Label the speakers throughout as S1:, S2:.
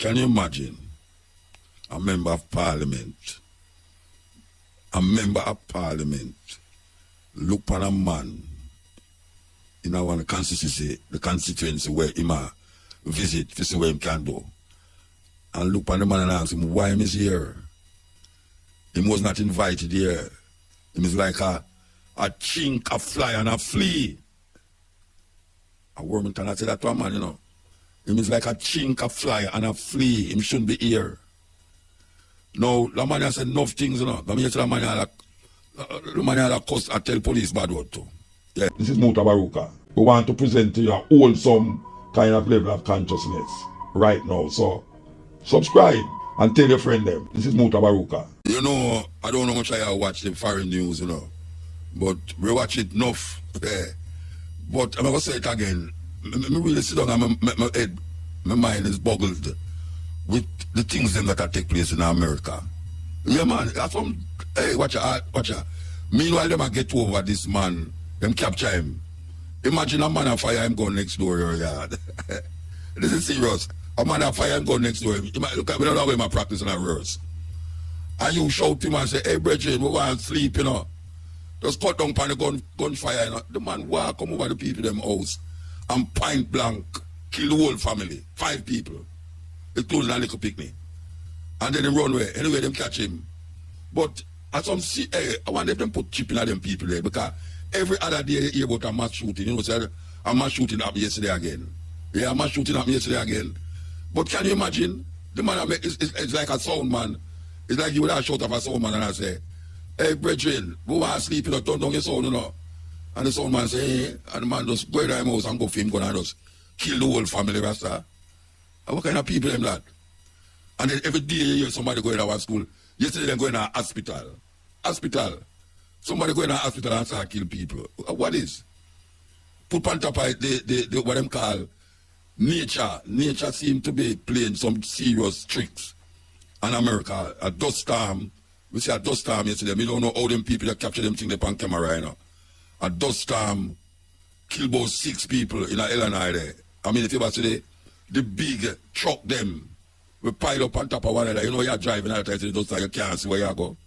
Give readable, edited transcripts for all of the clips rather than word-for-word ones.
S1: Can you imagine a member of parliament, look on a man in our constituency, the constituency where he visit to see where he can do, and look on the man and ask him why he is here. He was not invited here. He is like a chink, a fly, and a flea. A woman cannot say that to a man, you know. He is like a chink, a fly, and a flea. He shouldn't be here. No, the man has said enough things, you know. The man had a cuss and tell police bad word too. Yeah. This is Mutabaruka. We want to present to you a wholesome kind of level of consciousness right now. So, subscribe and tell your friend them. This is Mutabaruka. You know, I don't know much I watch the foreign news, you know. But we watch it enough. Yeah. But I'm going to say it again. I really sit down and my head, my mind is boggled with the things them that take place in America. Yeah, man. That's what, hey, watch out. Meanwhile, them get over this man. Them capture him. Imagine a man on fire him go next door your yard. This is serious. A man on fire him go next door. Look at me, don't know where my practice in a verse. And you shout him and say, hey, brethren, we want to sleep, you know. Just cut down on the gunfire, you know. The man walk come over the people in them house and point blank kill the whole family. 5 people. Including a little picnic. And then they run away. Anyway, them catch him. But at some I want them put chip in at them people there because every other day you hear about a mass shooting. You know, say a mass shooting happened yesterday again. Yeah, a mass shooting happened yesterday again. But can you imagine? The man it's like a sound man. It's like you would have shot of a sound man and I say, hey, brethren, go and sleep, you know, turn down your sound, you know. And the sound man say, hey, and the man just go in the house and go film gun and just kill the whole family, Rasta. And what kind of people them that? And then every day you hear somebody going to our school. Yesterday they go in a hospital. Somebody go in a hospital and start kill people. What is? Put on top of it, what them call nature. Nature seems to be playing some serious tricks. And America, a dust storm. We see a dust storm yesterday. We don't know how them people that capture them thing they on camera right now. A dust storm killed about 6 people in Illinois there. I mean, if you ever see the big truck them, we pile up on top of one another. You know, you're driving out there, just like you can't see where you go.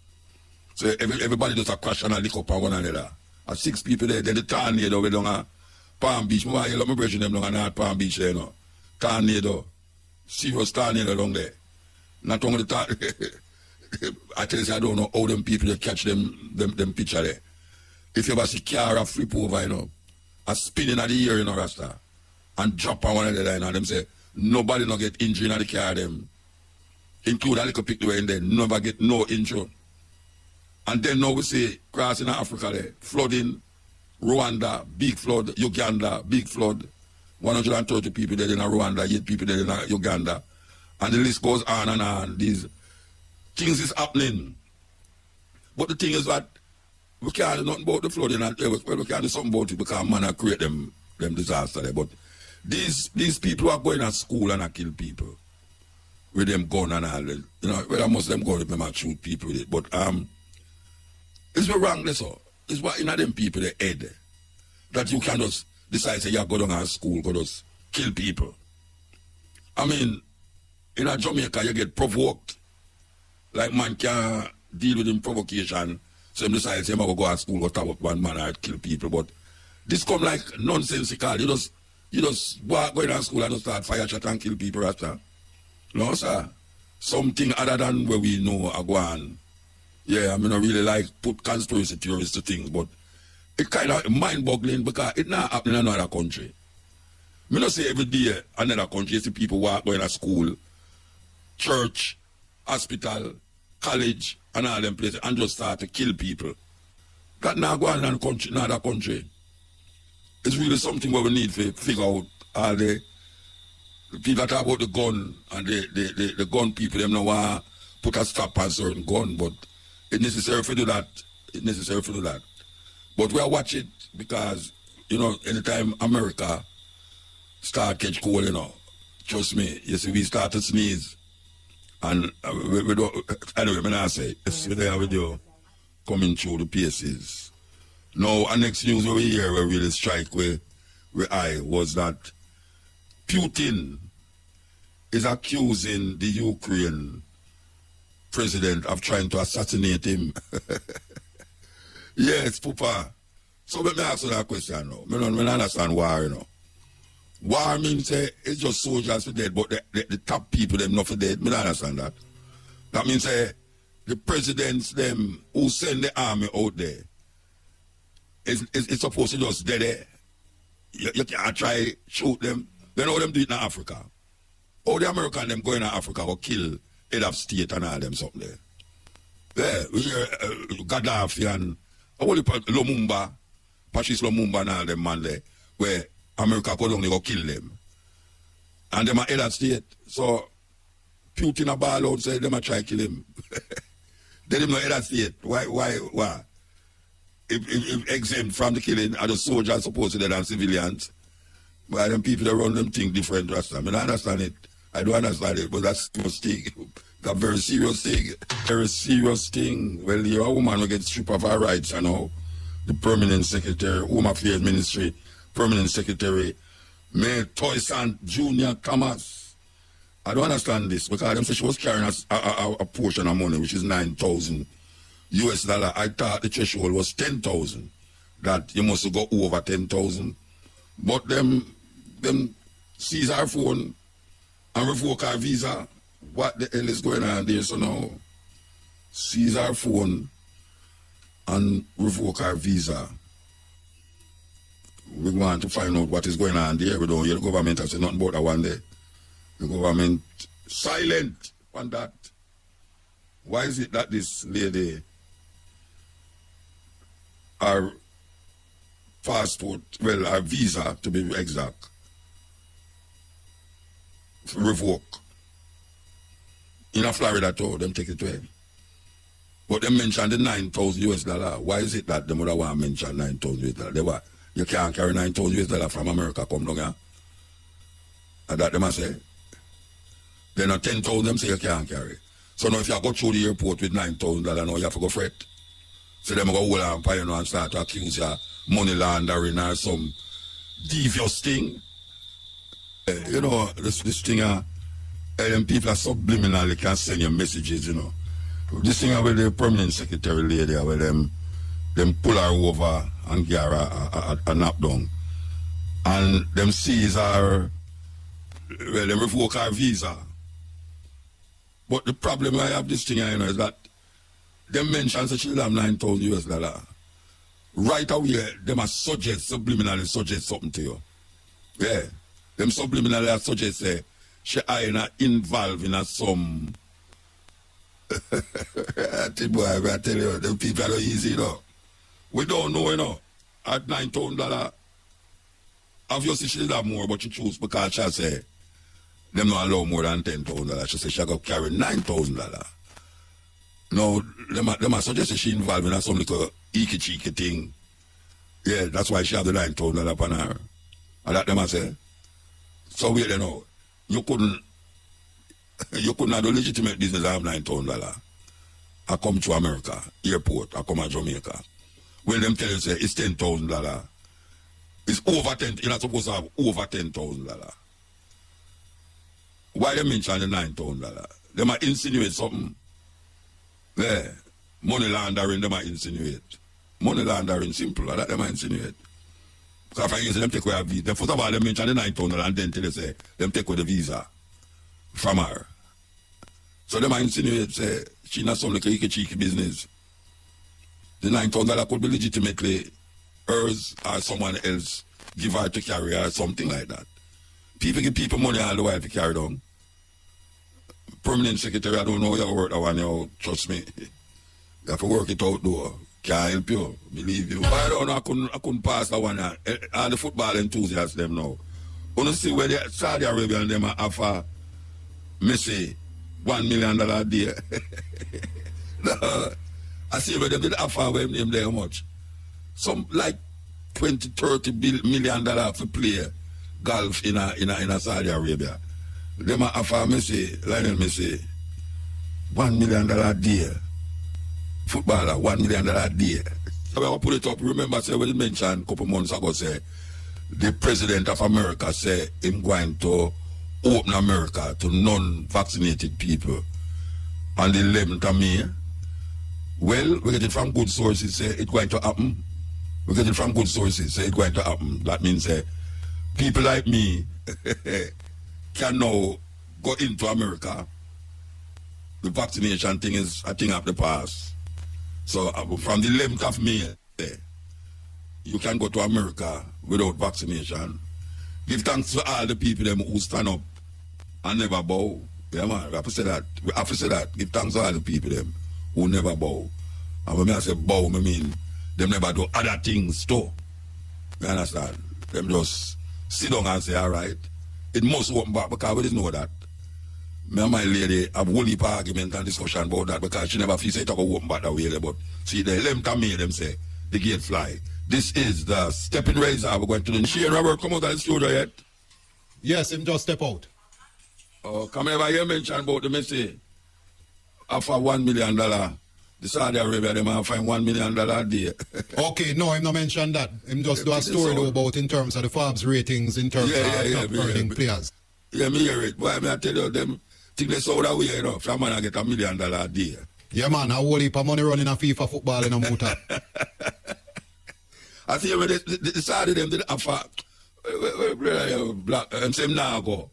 S1: So everybody just a crash and a lick up on one another. 6 people there. Then the tornado we down at Palm Beach. I love my brethren them down at Palm Beach there, you know. Tornado. Serious tornado down there. Not only the I tell you, I don't know how them people that catch them picture there. If you ever see car a flip over, you know, a spinning at the ear, you know, Rasta, and drop on one of the line, and them say, nobody not get injured in the car, them. Include a little picture in there, never get no injury. And then now we see crossing Africa there, flooding, Rwanda, big flood, Uganda, big flood, 130 people dead in Rwanda, 8 people dead in Uganda. And the list goes on and on. These things is happening. But the thing is that we can't do nothing about the flooding and well, we can't do something about it because man create them disaster there. But these people are going to school and kill people with them gun and all that. You know, well, most of them go with them and shoot people with it. But it's the wrongness, so. It's what in them people the head that you can just decide say you go down to school, go just kill people. I mean, in a Jamaica you get provoked. Like man can't deal with him provocation. So him decide say I'm gonna go to school, go stab up one man and kill people. But this come like nonsensical. You just go in school and just start fire shot and kill people after. No, sir. Something other than where we know are going. Yeah, I mean, I really like put conspiracy theories to things, but it kind of mind-boggling because it not happening in another country. I don't say every day another country, you see people going to school, church, hospital, college, and all them places, and just start to kill people. That not going on in another country. It's really something where we need to figure out all the people that talk about the gun and the gun people, them know why put a stop on certain gun, but it's necessary to do that. But we are watching it because, you know, anytime America start catch cold, you know, trust me, you see, we start to sneeze. And we don't, anyway, I'm not say, it's with the video coming through the paces. Now, our next news over here, we really strike where I was that Putin is accusing the Ukraine president of trying to assassinate him. Yes, Papa. So let me ask you that question now. I don't understand war, you know. War means it's just soldiers for dead, but the top people, them not for dead. I don't understand that. That means the presidents, them who send the army out there, it's supposed to just dead there. You can't try shoot them. They know them do it in Africa. All the Americans them going to Africa will kill head of state and all them something there. Yeah, we hear Gaddafi and Lumumba, Patrice Lumumba and all them man there, where America could only go kill them. And them are head of state. So Putin a ball out say them a try kill him. They them no head of state. Why? If exempt from the killing are the soldiers supposed to dead and civilians. Why them people that run them think different to us. I mean, I understand it. I don't understand it, but that's a thing. That's a very serious thing. Very serious thing. Well, you're a woman who gets stripped of her rights, you know. The permanent secretary, Home Affairs Ministry, permanent secretary, Mayor Toysant Jr. Thomas. I don't understand this because them say she was carrying a portion of money, which is $9,000 US. I thought the threshold was 10,000. That you must go over 10,000. But them seize our phone and revoke our visa. What the hell is going on there? So now, seize our phone and revoke our visa. We want to find out what is going on there. We don't hear the government has said nothing about that one day. The government silent on that. Why is it that this lady, our passport, well, our visa to be exact, revoke? In Florida too, them take it to him. But they mentioned the $9,000 US. Why is it that they would want to mention $9,000 US? You can't carry $9,000 US from America come down here. And that they must say. Then at 10,000 them say you can't carry. So now if you go through the airport with $9,000 now you have to go fret. So them go hold on by you and start to accuse you money laundering or some devious thing. You know, this thing them people are subliminally can send you messages, you know. This thing with the permanent secretary lady where them pull her over and give her a nap down. And them seize her, well, them revoke her visa. But the problem I have this thing, you know, is that them mention that she'll have $9,000 US. Right away, them are subliminally suggest something to you. Yeah. Them subliminally suggest say she are involved in some boy, I tell you, them people are not easy, you know. We don't know, you know. At $9,000, obviously she did have more, but she choose because she say them not allow more than $10,000. She say she got carry $9,000. No, them are suggest she involved in some little cheeky thing. Yeah, that's why she have the $9,000 upon her. And that them I say. So wait, you know, you couldn't have the legitimate business have $9,000. I come to America, airport, I come to Jamaica. When them tell you say it's $10,000, it's over 10. You're not supposed to have over $10,000. Why they mention the $9,000? They might insinuate something. Yeah, money laundering, they might insinuate. Money laundering, simple, that they might insinuate. Because if I use them take away a visa, then first of all, they mention the $9,000 and then tell you say, them take away the visa from her. So they might insinuate, say, she not some like cheeky business. The $9,000 could be legitimately hers or someone else give her to carry or something like that. People give people money all the while to carry down. Permanent secretary, I don't know how you work that one, you trust me. You have to work it out though. Can't help you, believe you. I don't know, I couldn't pass that one. All the football enthusiasts them now. You see where the Saudi Arabia and them offer Messi $1 million a day. No, I see where they did offer them there much. Some like $20-30 million for play golf in a Saudi Arabia. Them offer Lionel Messi $1 million a day. Footballer, $1 million a day. So I will put it up. Remember, say when you mentioned a couple months ago, say the president of America say him going to open America to non-vaccinated people on the 11th of May. Well, we get it from good sources, say it's going to happen. We get it from good sources, say it's going to happen. That means people like me can now go into America. The vaccination thing is a thing of the past. So from the 11th of May, you can go to America without vaccination. Give thanks to all the people them who stand up and never bow. Yeah, man, we have to say that. We have to say that. Give thanks to all the people them who never bow. And when I say bow, I mean them never do other things too. You understand? Them just sit down and say, all right, it must open back because we didn't know that. Me and my lady have a whole heap of argument and discussion about that because she never feels it to open back that way. But see, the 11th of May, them say, the gate fly. This is the stepping razor. We're going to the Shane Robert come out of the studio yet?
S2: Yes, him just step out.
S1: Oh, come ever hear mention about the Messi? After $1 million, the Saudi Arabia, they might find $1 million a day.
S2: Okay, no, him not mention that. Him just do a story though about in terms of the Forbes ratings, in terms of top earning players.
S1: Yeah, me hear it. Boy, I tell you, them think they saw that way, you know. From man, I get $1 million a day.
S2: Yeah, man, a whole heap of money running a FIFA football in a muta.
S1: I see when they decided them to offer black and same now go.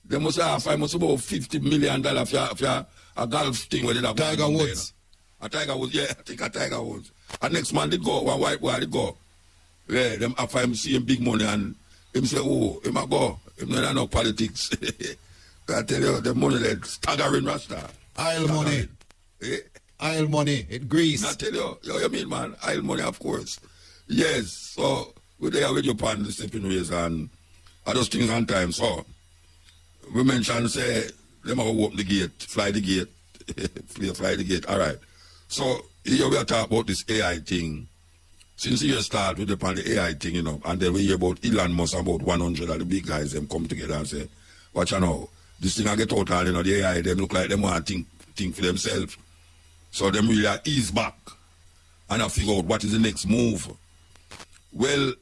S1: They must have about $50 million for a golf thing where they have
S2: Tiger Woods.
S1: A Tiger Woods, yeah, I think a Tiger Woods. And next man did go, one white boy did go. Yeah, them offer him see him big money and him say, oh, him a go. Him not no politics. I tell you, the money that's staggering Rasta.
S2: Oil money.
S1: Eh?
S2: Oil money, it grease.
S1: I tell you, you mean man, oil money of course. Yes, so we're there with your pan the stepping ways and I just things on time. So we mentioned say them have to open the gate, fly the gate, fly the gate. All right. So here we are talking about this AI thing. Since you start with the AI thing, you know, and then we hear about Elon Musk, about 100 of the big guys, them come together and say, watch out now, this thing I get out and you know, the AI, them look like them want to think for themselves. So them really ease back and I figure out what is the next move. Well,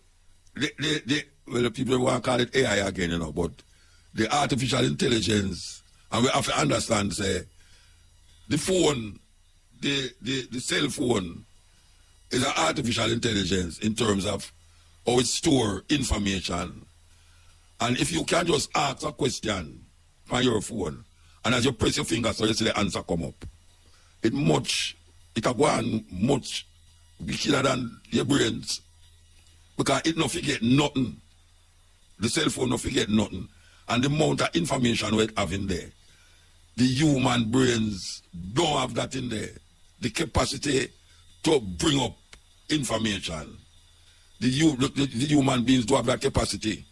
S1: the people want to call it AI again, you know, but the artificial intelligence, and we have to understand, say, the phone, the cell phone is an artificial intelligence in terms of how it store information. And if you can just ask a question on your phone, and as you press your finger, so you see the answer come up, it can go on much bigger than your brains. Because it not forget nothing. The cell phone not forget nothing. And the amount of information we have in there, the human brains don't have that in there. The capacity to bring up information. The human beings don't have that capacity.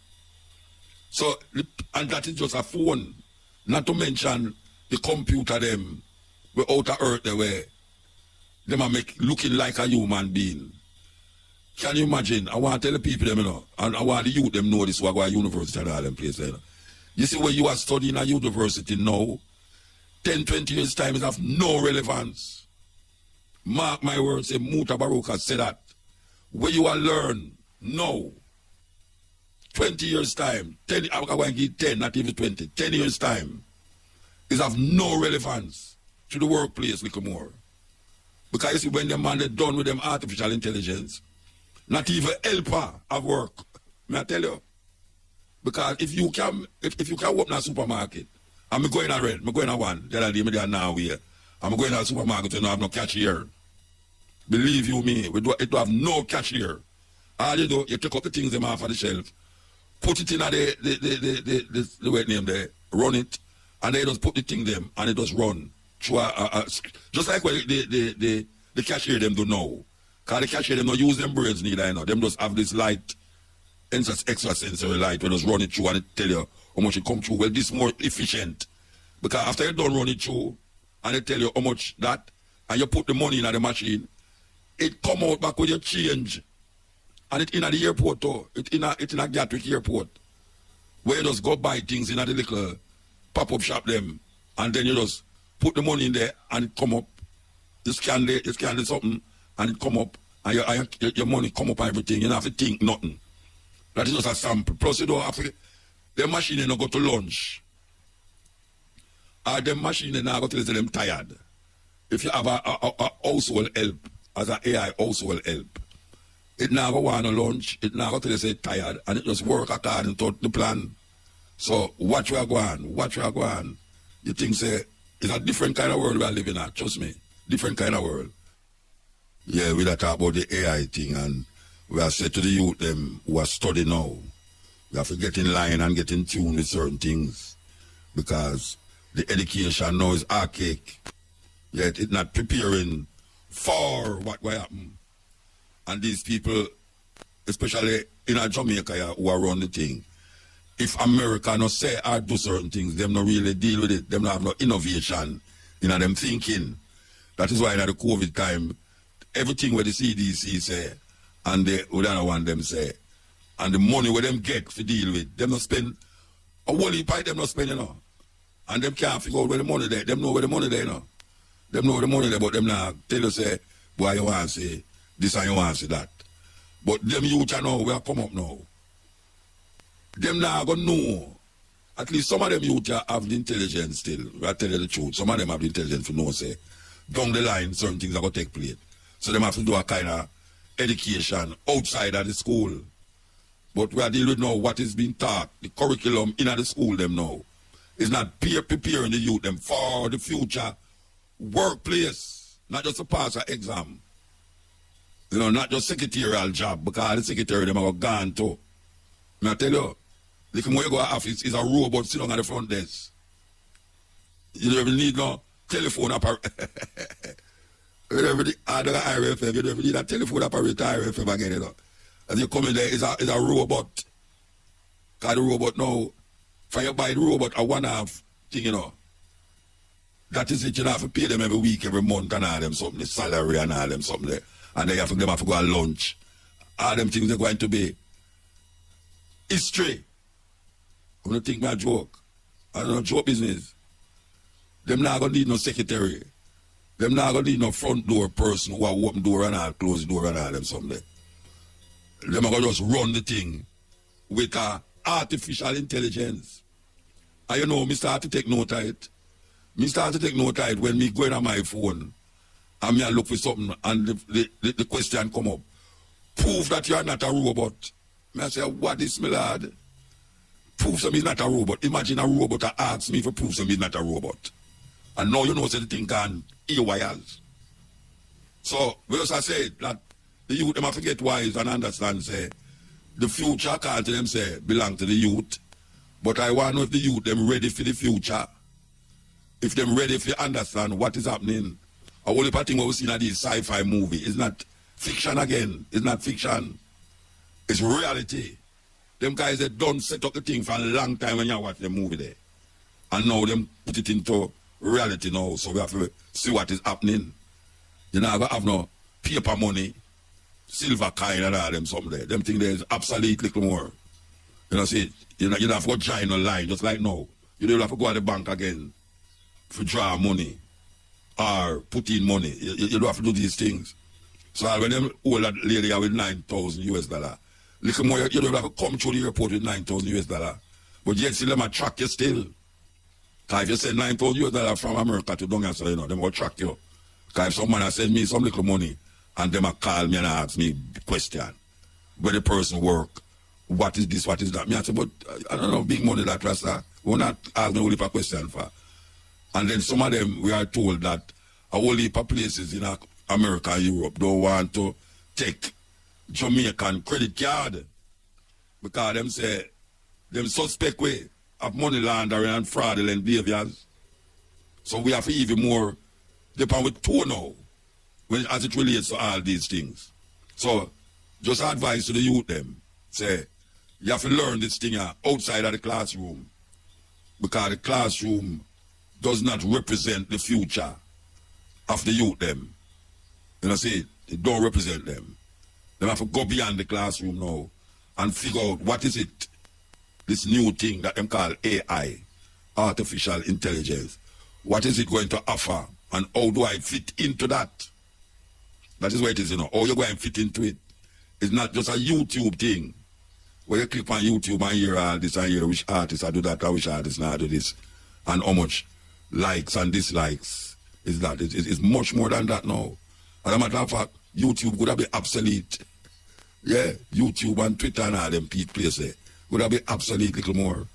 S1: So, and that is just a phone. Not to mention the computer them, we out of earth the way them are looking like a human being. Can you imagine? I want to tell the people them, you know, and I want the youth them know this, who go to university and all them places. You know. You see where you are studying at university now, 10, 20 years time is of no relevance. Mark my words, say Mutabaruka said that. Where you are learn now, 20 years time, 10, I'm going to give 10, not even 20, 10 years time is of no relevance to the workplace little more. Because you see when them man they done with them artificial intelligence, not even helper of work. May I tell you? Because if you can open a supermarket, I'm going to rent, I'm going to one, the other day, me there now here. I'm going to a supermarket and I have no cashier. Believe you me, it do have no cashier. All you do, you take up the things them off of the shelf, put it in the wet name there, run it, and they just put the thing them and it just run. Just like what the cashier them do now. Because the cashier them don't use them brains neither, you know. Them just have this light, extra sensory light, where just run it through and it tell you how much it come through. Well, this is more efficient. Because after you done run it through, and they tell you how much that, and you put the money in the machine, it come out back with your change. And it in at the airport too. It in a Gatwick airport. Where you just go buy things in the little pop-up shop them. And then you just put the money in there and it come up. You scan the something and it come up. And your money come up and everything. You don't have to think nothing. That is just a sample. Plus you don't have to, the machine you don't go to lunch. Are them machine they now go tell you them tired. If you have a household help, as an AI household help, it now go want to lunch, it now go tell you say tired, and it just work according to the plan. So watch where I go on. You think say it's a different kind of world we are living at, trust me. Different kind of world. Yeah, we talk about the AI thing, and we are said to the youth them who are studying now, we have to get in line and get in tune with certain things, because the education now is archaic, yet it's not preparing for what will happen. And these people, especially in Jamaica who are running the thing, if America not say or do certain things, them not really deal with it, them not have no innovation in them thinking. That is why in the COVID time, everything where the CDC say, and the other one them say, and the money where them get to deal with, them not spend, a whole heap of them not spend, you know. And them can't figure out where the money there, them know where the money there, you know. Them know where the money there, but them now tell you say, boy, you want to say this and you want to say that. But them youth are now, we are come up now. Them now going to know. At least some of them youth have the intelligence still. I tell you the truth. Some of them have the intelligence to know, say, down the line, certain things are going to take place. So them have to do a kind of education outside of the school. But we are dealing with now what is being taught, the curriculum in the school them now. It's not preparing the youth them for the future workplace, not just to pass an exam. You know, not just secretarial job, because the secretary them are gone too. I tell you, the when you go to office, is a robot sitting on the front desk. You don't even need no telephone apparatus. You don't even need RFM, you don't even need a telephone apparatus RFM again, you know. As you come in there, is a robot. Because the robot now, for you buy the robot a one-half thing, you know. That is it, you have to pay them every week, every month, and all them something, the salary and all them something there. And then you have to go at lunch. All them things are going to be history. I'm not think my joke. I don't know joke business. Them not gonna need no secretary. Them not gonna need no front door person who are open door and all, close door and all them something. Them are gonna just run the thing with artificial intelligence. And you know, me start to take note of it. Me start to take note of it when me go in on my phone and me I look for something and the question come up. Prove that you are not a robot. Me I say, what is me lad? Prove some is not a robot. Imagine a robot that asks me for prove some is not a robot. And now you know so the thing can ear wires. So, as I said, that the youth them have to get wise and understand, say, the future can't to them say belong to the youth. But I want to know if the youth them ready for the future. If them ready to understand what is happening. A whole heap of thing what we see in this sci-fi movie. It's not fiction again. It's not fiction. It's reality. Them guys that don't set up the thing for a long time when you watch the movie there. And now them put it into reality now. So we have to see what is happening. You know, have no paper money, silver coin and all them something there. Them thing there is obsolete little more. You know, see, you don't have to go join a line just like now. You don't have to go to the bank again to draw money or put in money. You don't have to do these things. So when them old lady are with $9,000, little more, you don't have to come through the airport with $9,000. But yet still them attract you still. Because if you send $9,000 from America to down here, so you know, them will track you. Because if someone has sent me some little money and them call me and ask me question, where the person work, what is this, what is that? Me I say, but I don't know, big money that Rasta. We're not asking only a question for. And then some of them, we are told that a whole heap of places in America and Europe don't want to take Jamaican credit card because them say, them suspect way of money laundering and fraudulent behaviors. So we have to even more depend with two now when, as it relates to all these things. So just advice to the youth them, say, you have to learn this thing outside of the classroom because the classroom does not represent the future of the youth them. You know, see, it don't represent them. They have to go beyond the classroom now and figure out what is it, this new thing that them call AI, artificial intelligence. What is it going to offer and how do I fit into that? That is what it is, you know, how you going to fit into it. It's not just a YouTube thing where you click on YouTube and hear all this and hear which artist I do that or which artist now do this and how much likes and dislikes. Is that it's much more than that now. As a matter of fact, YouTube would have been obsolete. Yeah, YouTube and Twitter and all them places would have been obsolete little more.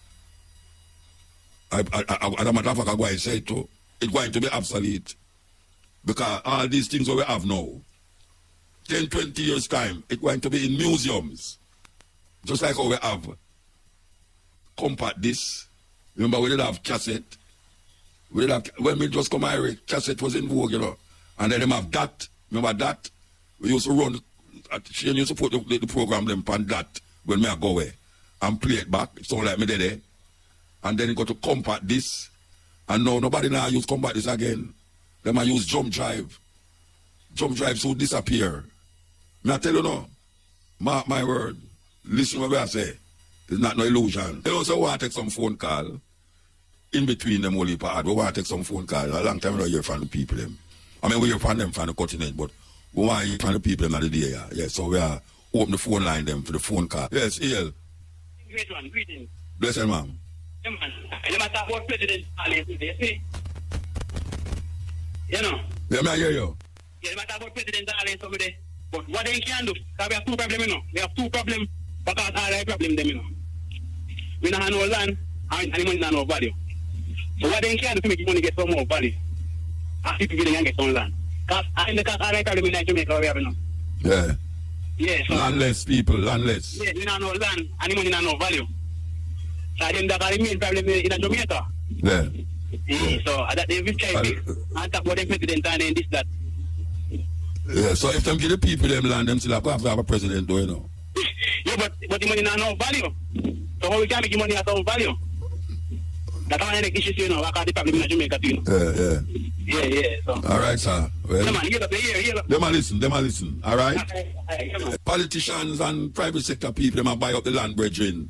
S1: As a matter of fact, I'm going to say it too. It's going to be obsolete. Because all these things that we have now, 10, 20 years time, it's going to be in museums. Just like how we have compact disc. Remember we did have cassette. We did have, when we just come here, cassette was in vogue, you know. And then they have that. Remember that? We used to run, Shane used to put the program them on that when me go away and play it back. It sound like me did there. And then it got to compact disc. And now nobody now use compact disc again. They might use jump drive. Jump drive so disappear. Me I tell you no, mark my word. Listen what I say. It's not no illusion. They also want to take some phone call in between them only part. We want to take some phone call. A long time we don't hear from the people them. I mean we hear from them from the continent, but we want to hear from the people them at the day. Yeah, so we are open the phone line them for the phone call. Yes, EL.
S3: Great one, greetings.
S1: Bless you, ma'am.
S3: Yeah, man. You matter about President Stalin today, see? You know?
S1: Yeah, I hear you.
S3: Yeah, you matter about President Stalin today. But what they can do, because we have two problems, you know. We have two problems, because all the problems, them, you know. We don't have no land, and the money not no value. So what they can do to make the money get some more value? And people can get some land. Because all the problem in Jamaica, we have, you know.
S1: Yeah.
S3: Yeah, so.
S1: Landless people, landless.
S3: Yeah, we don't have no land, and the money not no value. So then that's the main problem in Jamaica.
S1: Yeah.
S3: So that they will try to talk about the president and this, that.
S1: Yeah, so if them give the people them land, them still have to have a president, though, you know.
S3: Yeah, but the money not no value. So how we can make money at no value? That's why the issue, you know, I can't problem in Jamaica, you know. Yeah. So.
S1: All right, sir. Well,
S3: man, hear up.
S1: Them a listen, all right?
S3: Okay,
S1: Politicians and private sector people, them a buy up the land, brethren.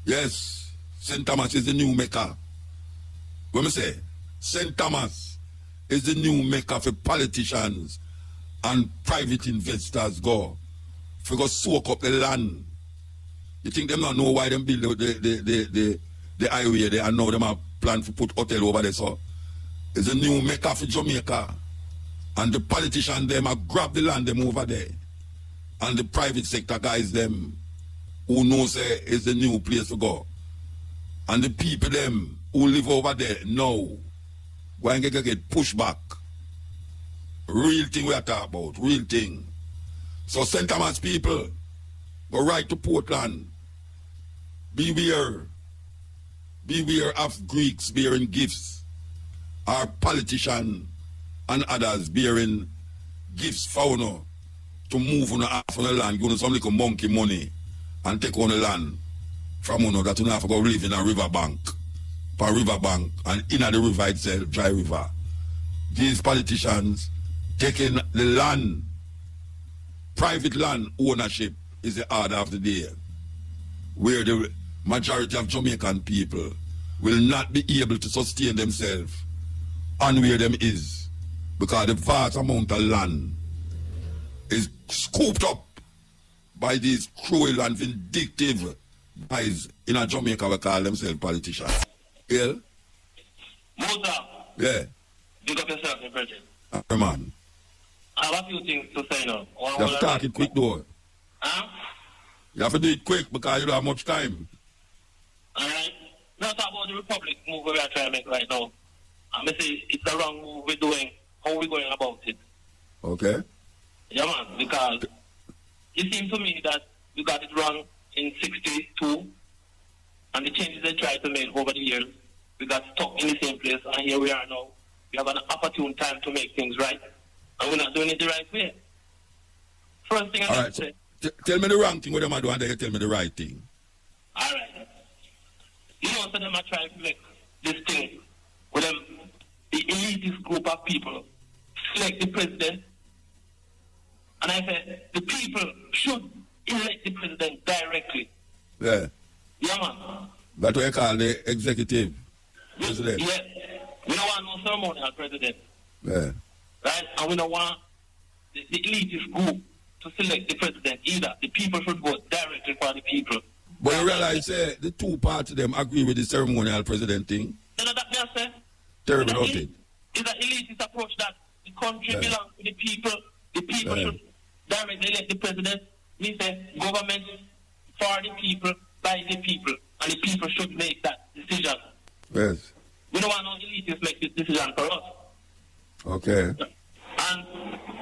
S1: Yes, St. Thomas is the new Mecca. What me say? St. Thomas is the new Mecca for politicians and private investors go soak up the land. You think them not know why them build the highway there and now them have plan to put hotel over there, so it's a new Mecca for Jamaica. And the politicians them have grab the land them over there. And the private sector guys them who know say it's the new place to go. And the people them who live over there now going to get pushed back. Real thing we are talking about, real thing. So St. Thomas people, go right to Portland. Beware of Greeks bearing gifts, or politicians and others bearing gifts for you to move on half of the land, give you some little monkey money and take on the land from you that you have to go live in a riverbank. And in the river itself, dry river. These politicians taking the land, private land ownership is the order of the day, where the majority of Jamaican people will not be able to sustain themselves and where them is, because the vast amount of land is scooped up by these cruel and vindictive guys in a Jamaica who call themselves politicians. Yeah?
S3: Muta.
S1: Yeah.
S3: Big up yourself, my brother.
S1: Man.
S3: I have a few things to say now.
S1: You have to talk it quick though.
S3: Huh?
S1: You have to do it quick because you don't have much time.
S3: Alright. Now talk about the Republic move we are trying to make right now. I'm going to say it's the wrong move we're doing. How we going about it?
S1: Okay.
S3: Yeah, man. Because it seems to me that we got it wrong in 62. And the changes they tried to make over the years, we got stuck in the same place. And here we are now. We have an opportune time to make things right. And we're not doing it the right way. First thing I have to say.
S1: Tell me the wrong thing what them are doing, and then you tell me the right thing.
S3: Alright. You know, so them are trying to make this thing with them, the elitist group of people select the president. And I said, the people should elect the president directly.
S1: Yeah.
S3: Yeah, man.
S1: That's what you call the executive president.
S3: Yeah. We don't want no ceremonial president.
S1: Yeah.
S3: Right? And we don't want the elitist group to select the president either. The people should vote directly for the people.
S1: But you realize the two parties them agree with the ceremonial president thing?
S3: You know that I say?
S1: Terrible, don't it?
S3: It's an elitist approach that the country belongs to the people. The people should directly elect the president. We say government for the people, by the people, and the people should make that decision.
S1: Yes.
S3: We don't want no elitists make this decision for us.
S1: Okay.
S3: And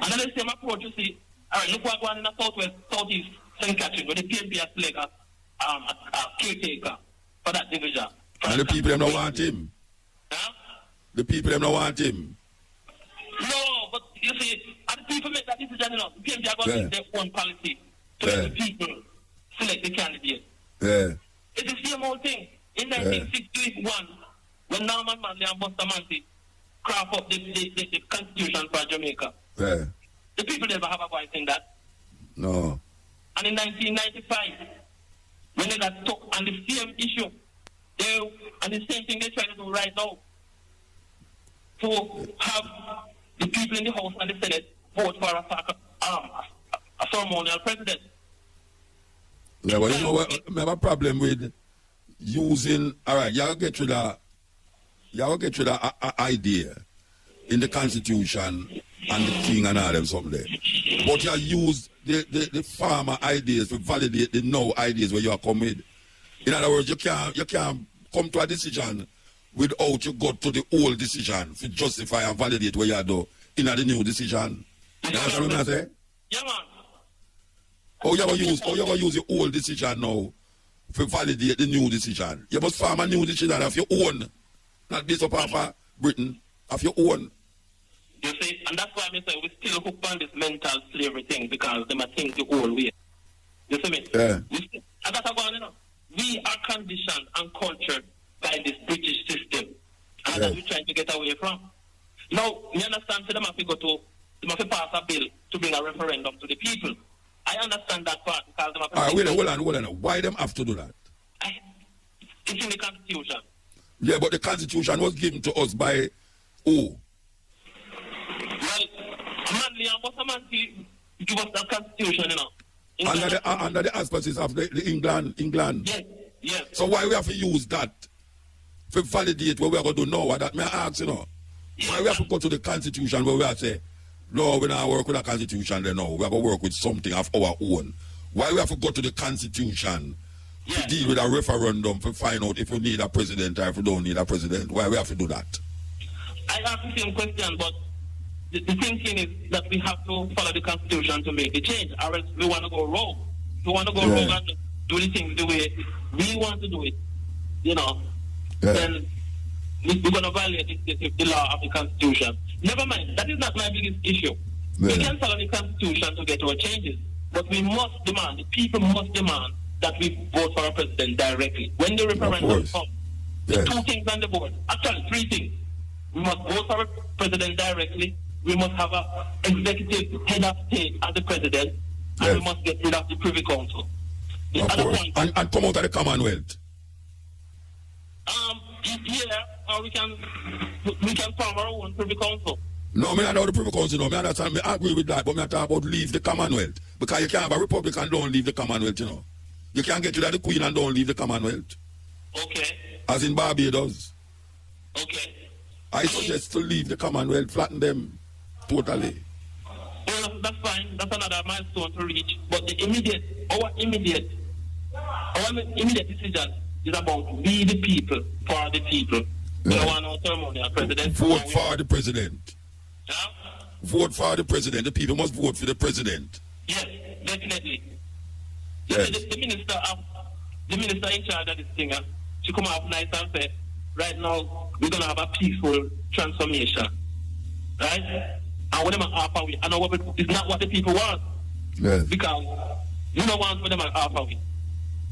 S3: another same approach, you see, all right, look what's going on in the southwest, southeast, St. Catherine, where the PNP has select a caretaker for that division.
S1: And the people them don't want him.
S3: Huh?
S1: The people them don't want him.
S3: No, but you see, and the people make that decision, you know, the PNP are going to make their own policy to let the people select the candidate.
S1: Yeah.
S3: It's the same old thing. In 1961, when Norman Manley and Buster Manley craft up the constitution for Jamaica,
S1: Yeah.
S3: the people never have a voice in that.
S1: No.
S3: And in 1995, when they got stuck on the same issue, and the same thing they're trying to do right now, to have the people in the House and the Senate vote for a ceremonial president.
S1: Yeah, but you know what? I have a problem with using. All right, you get rid of idea in the Constitution and the King and all them something there. But you use the farmer ideas to validate the no ideas where you are coming. In other words, you can't come to a decision without you go to the old decision to justify and validate where you are doing in the new decision. You understand what I'm saying?
S3: Yeah, man.
S1: How you gonna use the old decision now to validate the new decision? You must farm a new decision of your own, not based upon Britain, of your own.
S3: You see, and that's why I say we still hook on this mental slavery thing because they might think the old way. You see me?
S1: Yeah.
S3: And that's what, you know, we are conditioned and cultured by this British system, and that we're trying to get away from. Now, you understand, so they must pass a bill to bring a referendum to the people. I understand that part because they must
S1: hold on. Why them have to do that?
S3: It's in the Constitution.
S1: Yeah, but the Constitution was given to us by who?
S3: Well, Manley and Buster Manley give us that Constitution, you know.
S1: Under the auspices of the England.
S3: Yes.
S1: So why we have to use that to validate what we are going to do now? That may I ask, you know? Why we have to go to the Constitution where we have to say, no, we don't work with the Constitution then, no. We have to work with something of our own. Why we have to go to the Constitution to deal with a referendum to find out if we need a president or if we don't need a president? Why we have to do that?
S3: I ask the same question, but the thinking is that we have to follow the Constitution to make the change, or else we want to go wrong. We want to go wrong and do the things the way we want to do it, you know. Then we're going to violate the law of the Constitution. Never mind, that is not my biggest issue. We can follow the Constitution to get our changes, but we must demand, the people must demand that we vote for a president directly. When the referendum comes, the two things on the board, actually three things. We must vote for a president directly, we must have an executive head of state as the president, and we must get rid of the Privy Council. The other point,
S1: and come out of the Commonwealth.
S3: Or we can form our own Privy Council.
S1: No, me not know the Privy Council, no. Me understand, me agree with that, but me talk about leave the Commonwealth. Because you can't have a republic and don't leave the Commonwealth, you know. You can't get rid of the Queen and don't leave the Commonwealth.
S3: Okay.
S1: As in Barbados.
S3: Okay.
S1: I suggest to leave the Commonwealth, flatten them totally.
S3: Well, that's fine. That's another milestone to reach. But our immediate decision is about we the people, for the people. We don't want no ceremonial president.
S1: Vote for the president.
S3: Yeah?
S1: Vote for the president. The people must vote for the president.
S3: Yes, definitely.
S1: Yes.
S3: The minister in charge of this thing, she come out nice and say, right now we're gonna have a peaceful transformation. Right? And when them are half away, I know it's not what the people want.
S1: Yes.
S3: Because we don't want for them are half away.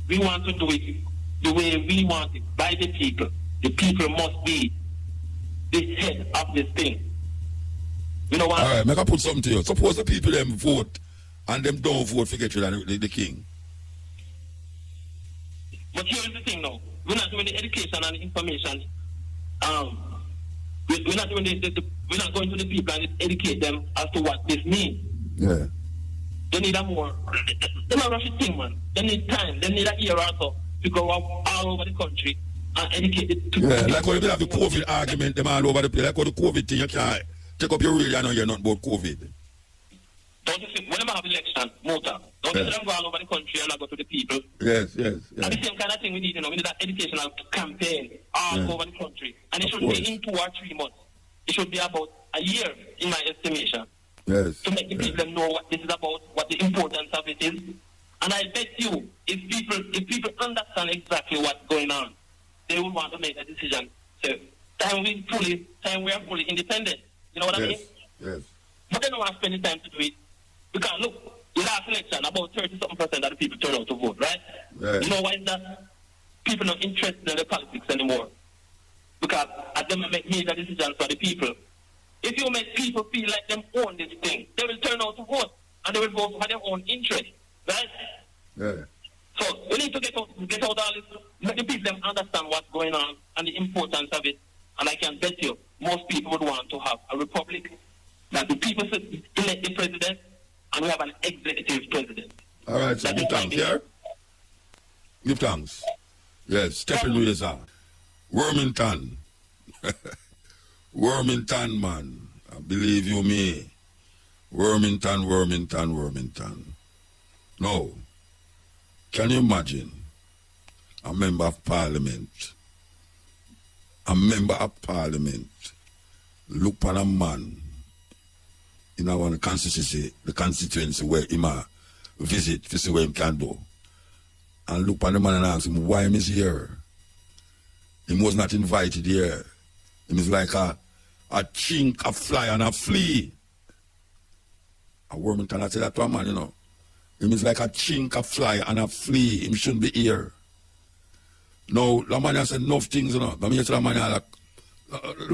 S3: We want to do it the way we want it, by the people. The people must be the head of this thing. You know what?
S1: All right, make I put something to you. Suppose the people them vote and them don't vote for get rid of the king.
S3: But here is the thing now. We're not doing the education and the information. We're not doing we're not going to the people and educate them as to what this means.
S1: Yeah.
S3: They need a more. They don't rush a thing, man. They need time. They need a year or so to go out all over the country and educated to
S1: Yeah, like when you have the COVID argument, them all over the place. Like when the COVID thing, you can't take up your radio and you're not about COVID.
S3: Don't you see, when I have election, muta, don't you see them go all over the country and I go to the people?
S1: Yes.
S3: And the same kind of thing we need, we need that educational campaign all over the country. And it should be in 2 or 3 months. It should be about a year, in my estimation.
S1: Yes.
S3: To make the people know what this is about, what the importance of it is. And I bet you, if people understand exactly what's going on, they will want to make a decision. So time we are fully independent. You know what I mean?
S1: Yes.
S3: But they don't want to spend the time to do it. Because look, the last election, about 30-something% of the people turn out to vote, right?
S1: Yes.
S3: You know why is that? People are not interested in the politics anymore. Because at them make major decisions for the people. If you make people feel like them own this thing, they will turn out to vote. And they will vote for their own interest. Right?
S1: Yeah.
S3: So we need to get out all this, let the people them understand what's going on and the importance of it. And I can bet you, most people would want to have a republic that the people elect the president and we have an executive president.
S1: All right, so give thanks, yeah? Give thanks. Yes, Stephen Razor. Wormington. Wormington, man. I believe you me. Wormington. No. Can you imagine a member of parliament look upon a man in our constituency, the constituency where he visit to see where he can do, and look upon the man and ask him, why is he here? He was not invited here. He is like a chink, a fly, and a flea. A Wormington, I say that to a man, you know. Him is like a chink, a fly, and a flea. Him shouldn't be here. Now, the man has said enough things, you know. The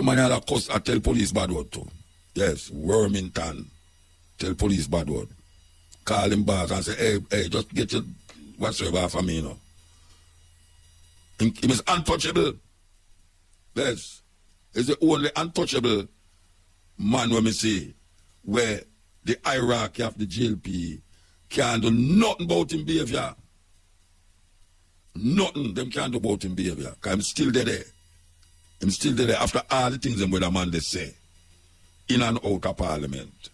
S1: man has cuss and tell police bad word too. Yes, Wormington. Tell police bad word. Call him back and say, hey, just get your whatsoever for me, you know. Him is untouchable. Yes. He's the only untouchable man when me see where the hierarchy of the GLP can't do nothing about him behavior. Nothing them can't do about him behavior. Because I'm still there. I'm still there after all the things them with a man they say. In and out of parliament.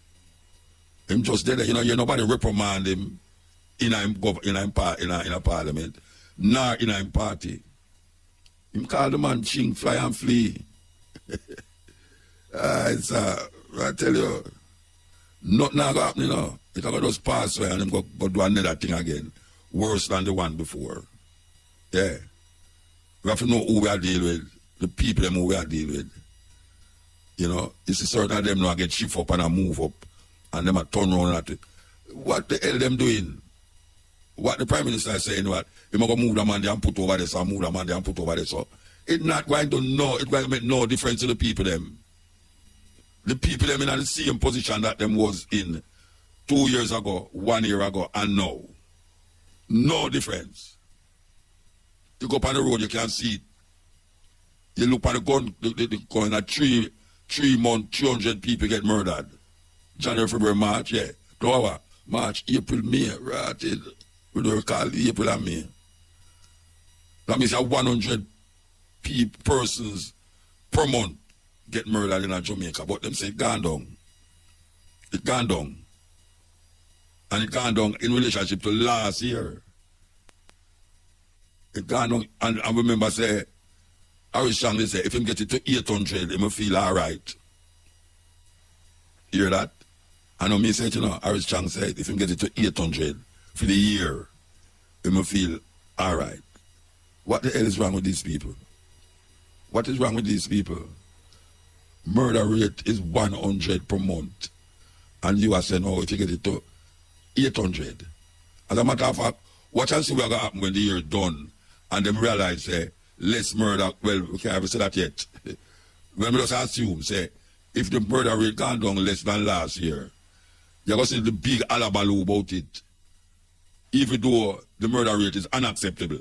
S1: I'm just there. You know, nobody reprimand him in a parliament, nor in a party. Him call the man ching, fly and flee. I tell you, nothing happening, you know. It's going to just pass away and them go do another thing again. Worse than the one before. Yeah. We have to know who we are dealing with. The people them who we are dealing with. You know, it's a certain of them now get shift up and move up. And them a turn around at it. What the hell them doing? What the Prime Minister is saying, what? He might go move the man there and put over there, so move the man there and put over there, so. It's not going to know, it's going to make no difference to the people them. The people them in the same position that them was in 2 years ago, 1 year ago, and now. No difference. You go up on the road, you can't see it. You look at the gun, the gun at 3 months, 300 people get murdered. January, February, March, yeah. No, March, April, May, right? We don't call April and May. That means 100 persons per month get murdered in Jamaica. But them say it gone down. It gone down. And it gone down in relationship to last year. It gone down. And I remember say, Harry Shangley say, if him get it to 800, he will feel all right. Hear that? I know me say, you know, Harry Chang said, if him get it to 800 for the year, he will feel all right. What the hell is wrong with these people? What is wrong with these people? Murder rate is 100 per month. And you are saying, oh, if you get it to 800. As a matter of fact, watch and see what's going to happen when the year is done. And them realize, say, less murder, well, we can't even say that yet. When we just assume, say, if the murder rate gone down less than last year, you're going to see the big alabaloo about it. Even though the murder rate is unacceptable.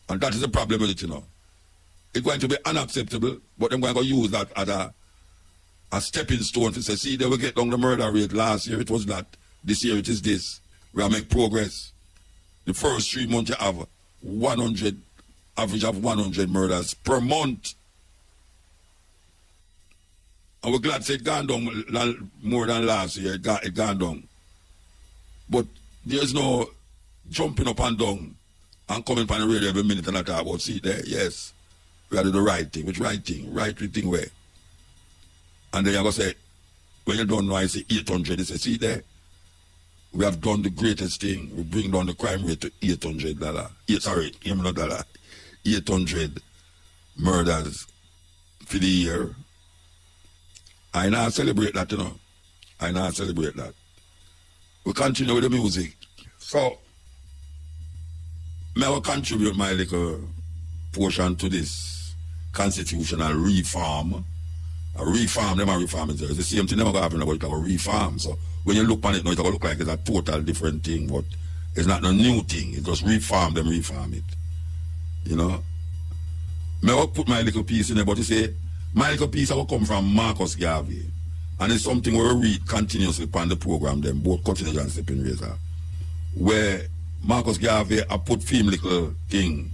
S1: And that is the problem with it, you know. It's going to be unacceptable, but I'm going to use that as a stepping stone to say, see, they will get down the murder rate. Last year it was that. This year it is this. We will make progress. The first 3 months you have 100 average of 100 murders per month. And we're glad it gone down more than last year. It gone down. But there's no jumping up and down and coming on the radio every minute and I talk about, see there, yes, we gotta do the right thing. Which right thing? Right thing where? And then you're going to say, when you don't know, I say 800, they say, see there, we have done the greatest thing. We bring down the crime rate to $800. $800 murders for the year. I now celebrate that, you know. I now celebrate that. We continue with the music. So, I will contribute my little portion to this constitutional reform. A reform, them are reforming. It's the same thing, never going to happen about it, a reform. So, when you look on it, now it's going to look like it's a total different thing, but it's not a new thing. It's just reform it. You know? I will put my little piece in there, but you say, my little piece will come from Marcus Garvey. And it's something we read continuously on the program, them, both Continuation and Stepping Razor, where Marcus Garvey I put film little thing,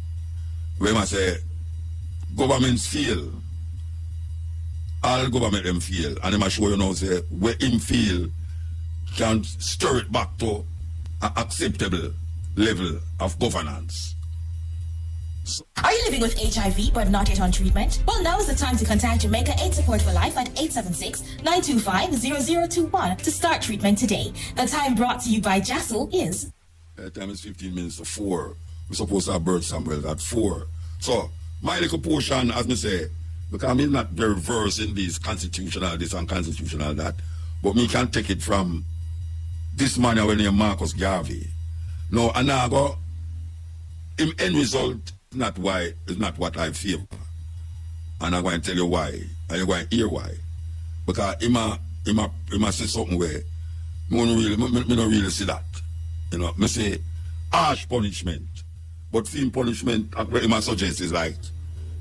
S1: where I say, governments fail. All government them fail. And them I show you now, say, where him fail can stir it back to an acceptable level of governance.
S4: Are you living with HIV but not yet on treatment? Well, now is the time to contact Jamaica AIDS Support for Life at 876-925-0021 to start treatment today. The time brought to you by JASL is...
S1: The time is 15 minutes to 4. We're supposed to have birth samples at 4. So, my little portion, as I say, because I'm not very versed in these constitutional this and constitutional that, but me can take it from this man when named Marcus Garvey. Now, and now go, in end result, not what I feel. And I'm going to tell you why. And you're going to hear why. Because he must say something where I don't really see that. You know, I say harsh punishment. But film punishment, what he must suggest is like,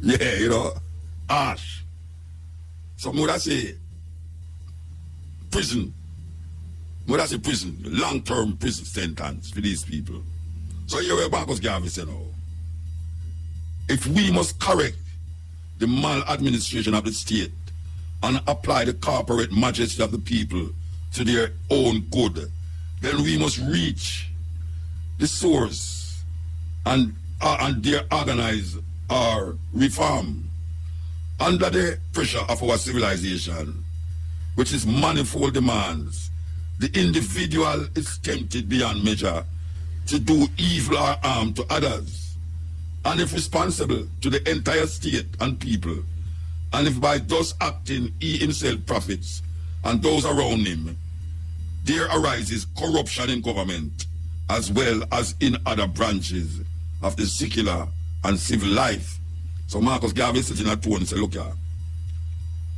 S1: yeah, you know, harsh. So I say prison. I say prison, long-term prison sentence for these people. So here where Marcus Garvey said, no. If we must correct the maladministration of the state and apply the corporate majesty of the people to their own good, then we must reach the source and dare organize our reform under the pressure of our civilization, which is manifold demands. The individual is tempted beyond measure to do evil or harm to others, and if responsible to the entire state and people, and if by thus acting he himself profits and those around him, there arises corruption in government as well as in other branches of the secular and civil life. So Marcus Garvey sitting at home and say, look here,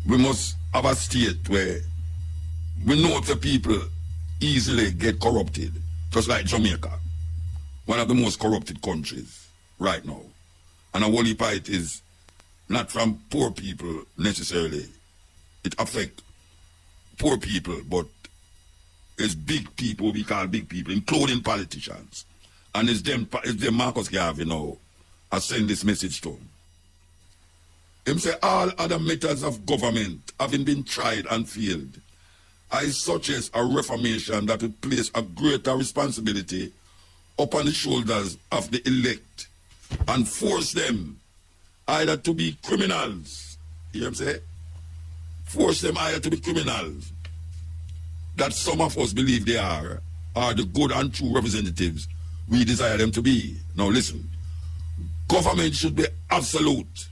S1: we must have a state where we know the people easily get corrupted, just like Jamaica, one of the most corrupted countries right now. And a whole heap of it is not from poor people necessarily. It affects poor people, but it's big people, we call big people, including politicians. And it's them Marcus Garvey now I send this message to him. Him say all other methods of government having been tried and failed, I suggest a reformation that would place a greater responsibility upon the shoulders of the elect and force them either to be criminals, you know what I'm saying? Force them either to be criminals, that some of us believe they are the good and true representatives we desire them to be. Now listen, government should be absolute,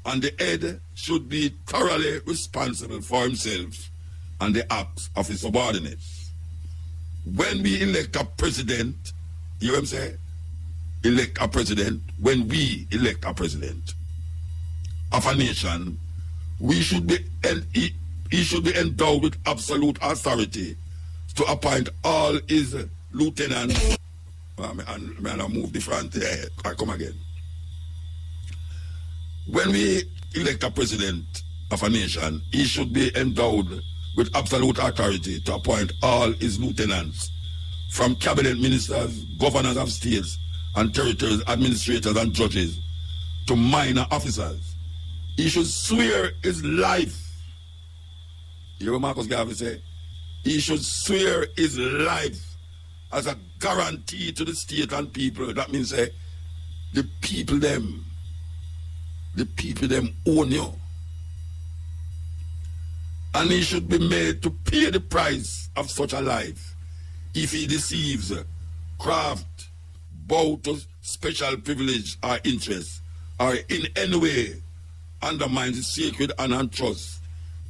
S1: and the head should be thoroughly responsible for himself and the acts of his subordinates. When we elect a president, you know what I'm saying? Elect a president, when we elect a president of a nation, he should be endowed with absolute authority to appoint all his lieutenants. Man, I move the front here. I come again. When we elect a president of a nation, he should be endowed with absolute authority to appoint all his lieutenants, from cabinet ministers, governors of states, and territories, administrators and judges to minor officers. He should swear his life. You hear what Marcus Garvey say? He should swear his life as a guarantee to the state and people. That means the people them own you. And he should be made to pay the price of such a life if he deceives, craft, bow to special privilege or interest, or in any way undermines the sacred honor and trust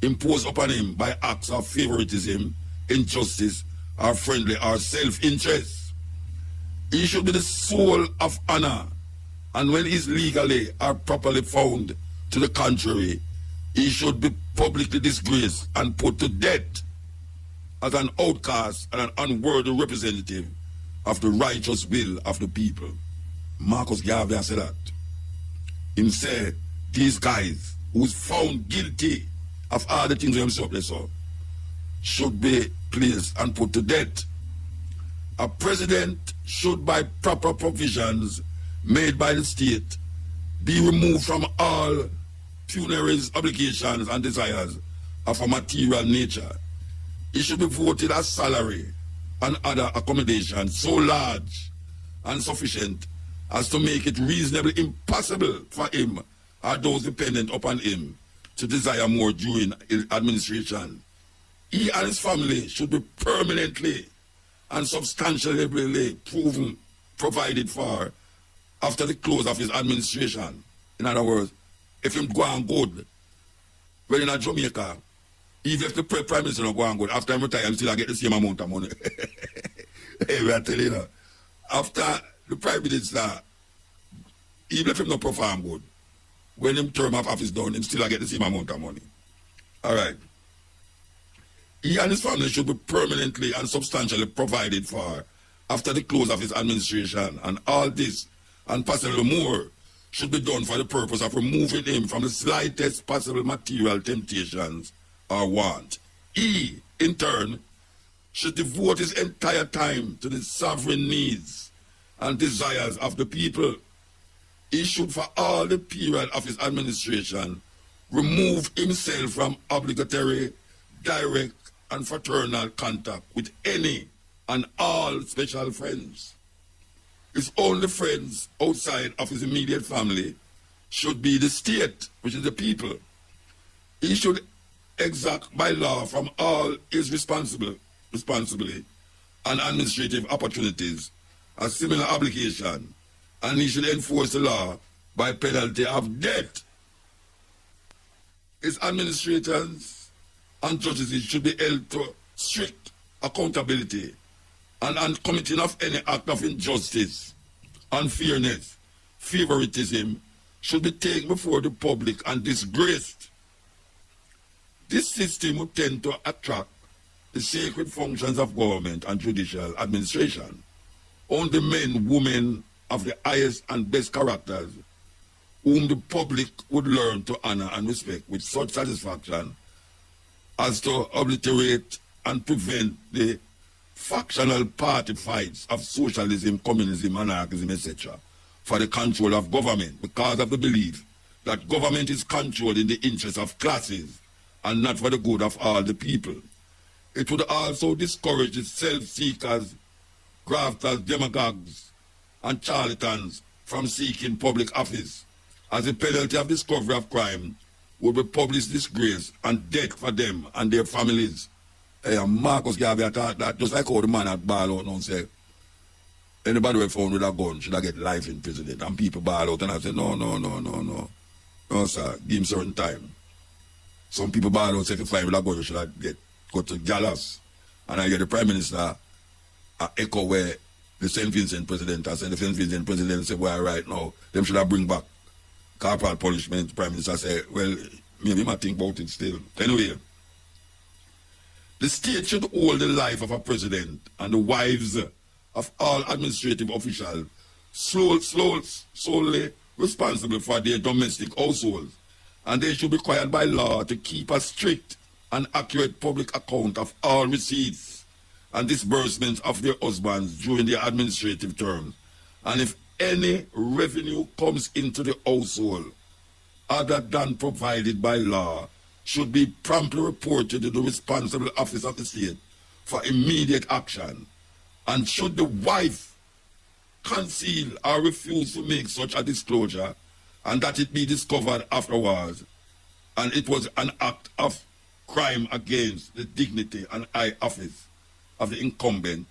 S1: imposed upon him by acts of favoritism, injustice, or friendly or self-interest. He should be the soul of honor, and when he is legally or properly found to the contrary, he should be publicly disgraced and put to death as an outcast and an unworthy representative of the righteous will of the people. Marcus Garvey said that. He said, these guys who's found guilty of all the things they saw should be placed and put to death. A president should, by proper provisions made by the state, be removed from all funerals, obligations, and desires of a material nature. He should be voted a salary and other accommodations so large and sufficient as to make it reasonably impossible for him or those dependent upon him to desire more during his administration. He and his family should be permanently and substantially provided for after the close of his administration. In other words, if him go on good, when in Jamaica, even if the prime minister not go on good, after him retire, him still get the same amount of money. Hey, we are telling you, after the prime minister, even if him not perform good, when him term of office done, him still get the same amount of money. All right. He and his family should be permanently and substantially provided for after the close of his administration, and all this and possibly more should be done for the purpose of removing him from the slightest possible material temptations or want. He, in turn, should devote his entire time to the sovereign needs and desires of the people. He should, for all the period of his administration, remove himself from obligatory, direct, and fraternal contact with any and all special friends. His only friends outside of his immediate family should be the state, which is the people. He should exact by law from all his responsibility and administrative opportunities a similar obligation, and he should enforce the law by penalty of death. His administrators and judges should be held to strict accountability and uncommitting of any act of injustice, unfairness, favoritism should be taken before the public and disgraced. This system would tend to attract the sacred functions of government and judicial administration. Only men, women of the highest and best characters, whom the public would learn to honor and respect with such satisfaction as to obliterate and prevent the factional party fights of socialism, communism, anarchism, etc., for the control of government, because of the belief that government is controlled in the interest of classes and not for the good of all the people. It would also discourage the self-seekers, grafters, demagogues, and charlatans from seeking public office, as the penalty of discovery of crime would be public disgrace and death for them and their families. And Marcus Garvey thought that, just like how the man had ball out and say, anybody who found with a gun should I get life in prison. And people ball out, and I said, no, sir, give him certain time. Some people ball out and say, if you find with a gun, you should go to gallows. And I hear the Prime Minister echo where the St. Vincent president, I said the St. Vincent president said, well, right now, them should have bring back corporal punishment. The Prime Minister said, well, maybe might think about it still. Anyway, the state should hold the life of a president and the wives of all administrative officials solely responsible for their domestic households, and they should be required by law to keep a strict and accurate public account of all receipts and disbursements of their husbands during their administrative term. And if any revenue comes into the household other than provided by law should be promptly reported to the responsible office of the state for immediate action. And should the wife conceal or refuse to make such a disclosure, and that it be discovered afterwards, and it was an act of crime against the dignity and high office of the incumbent,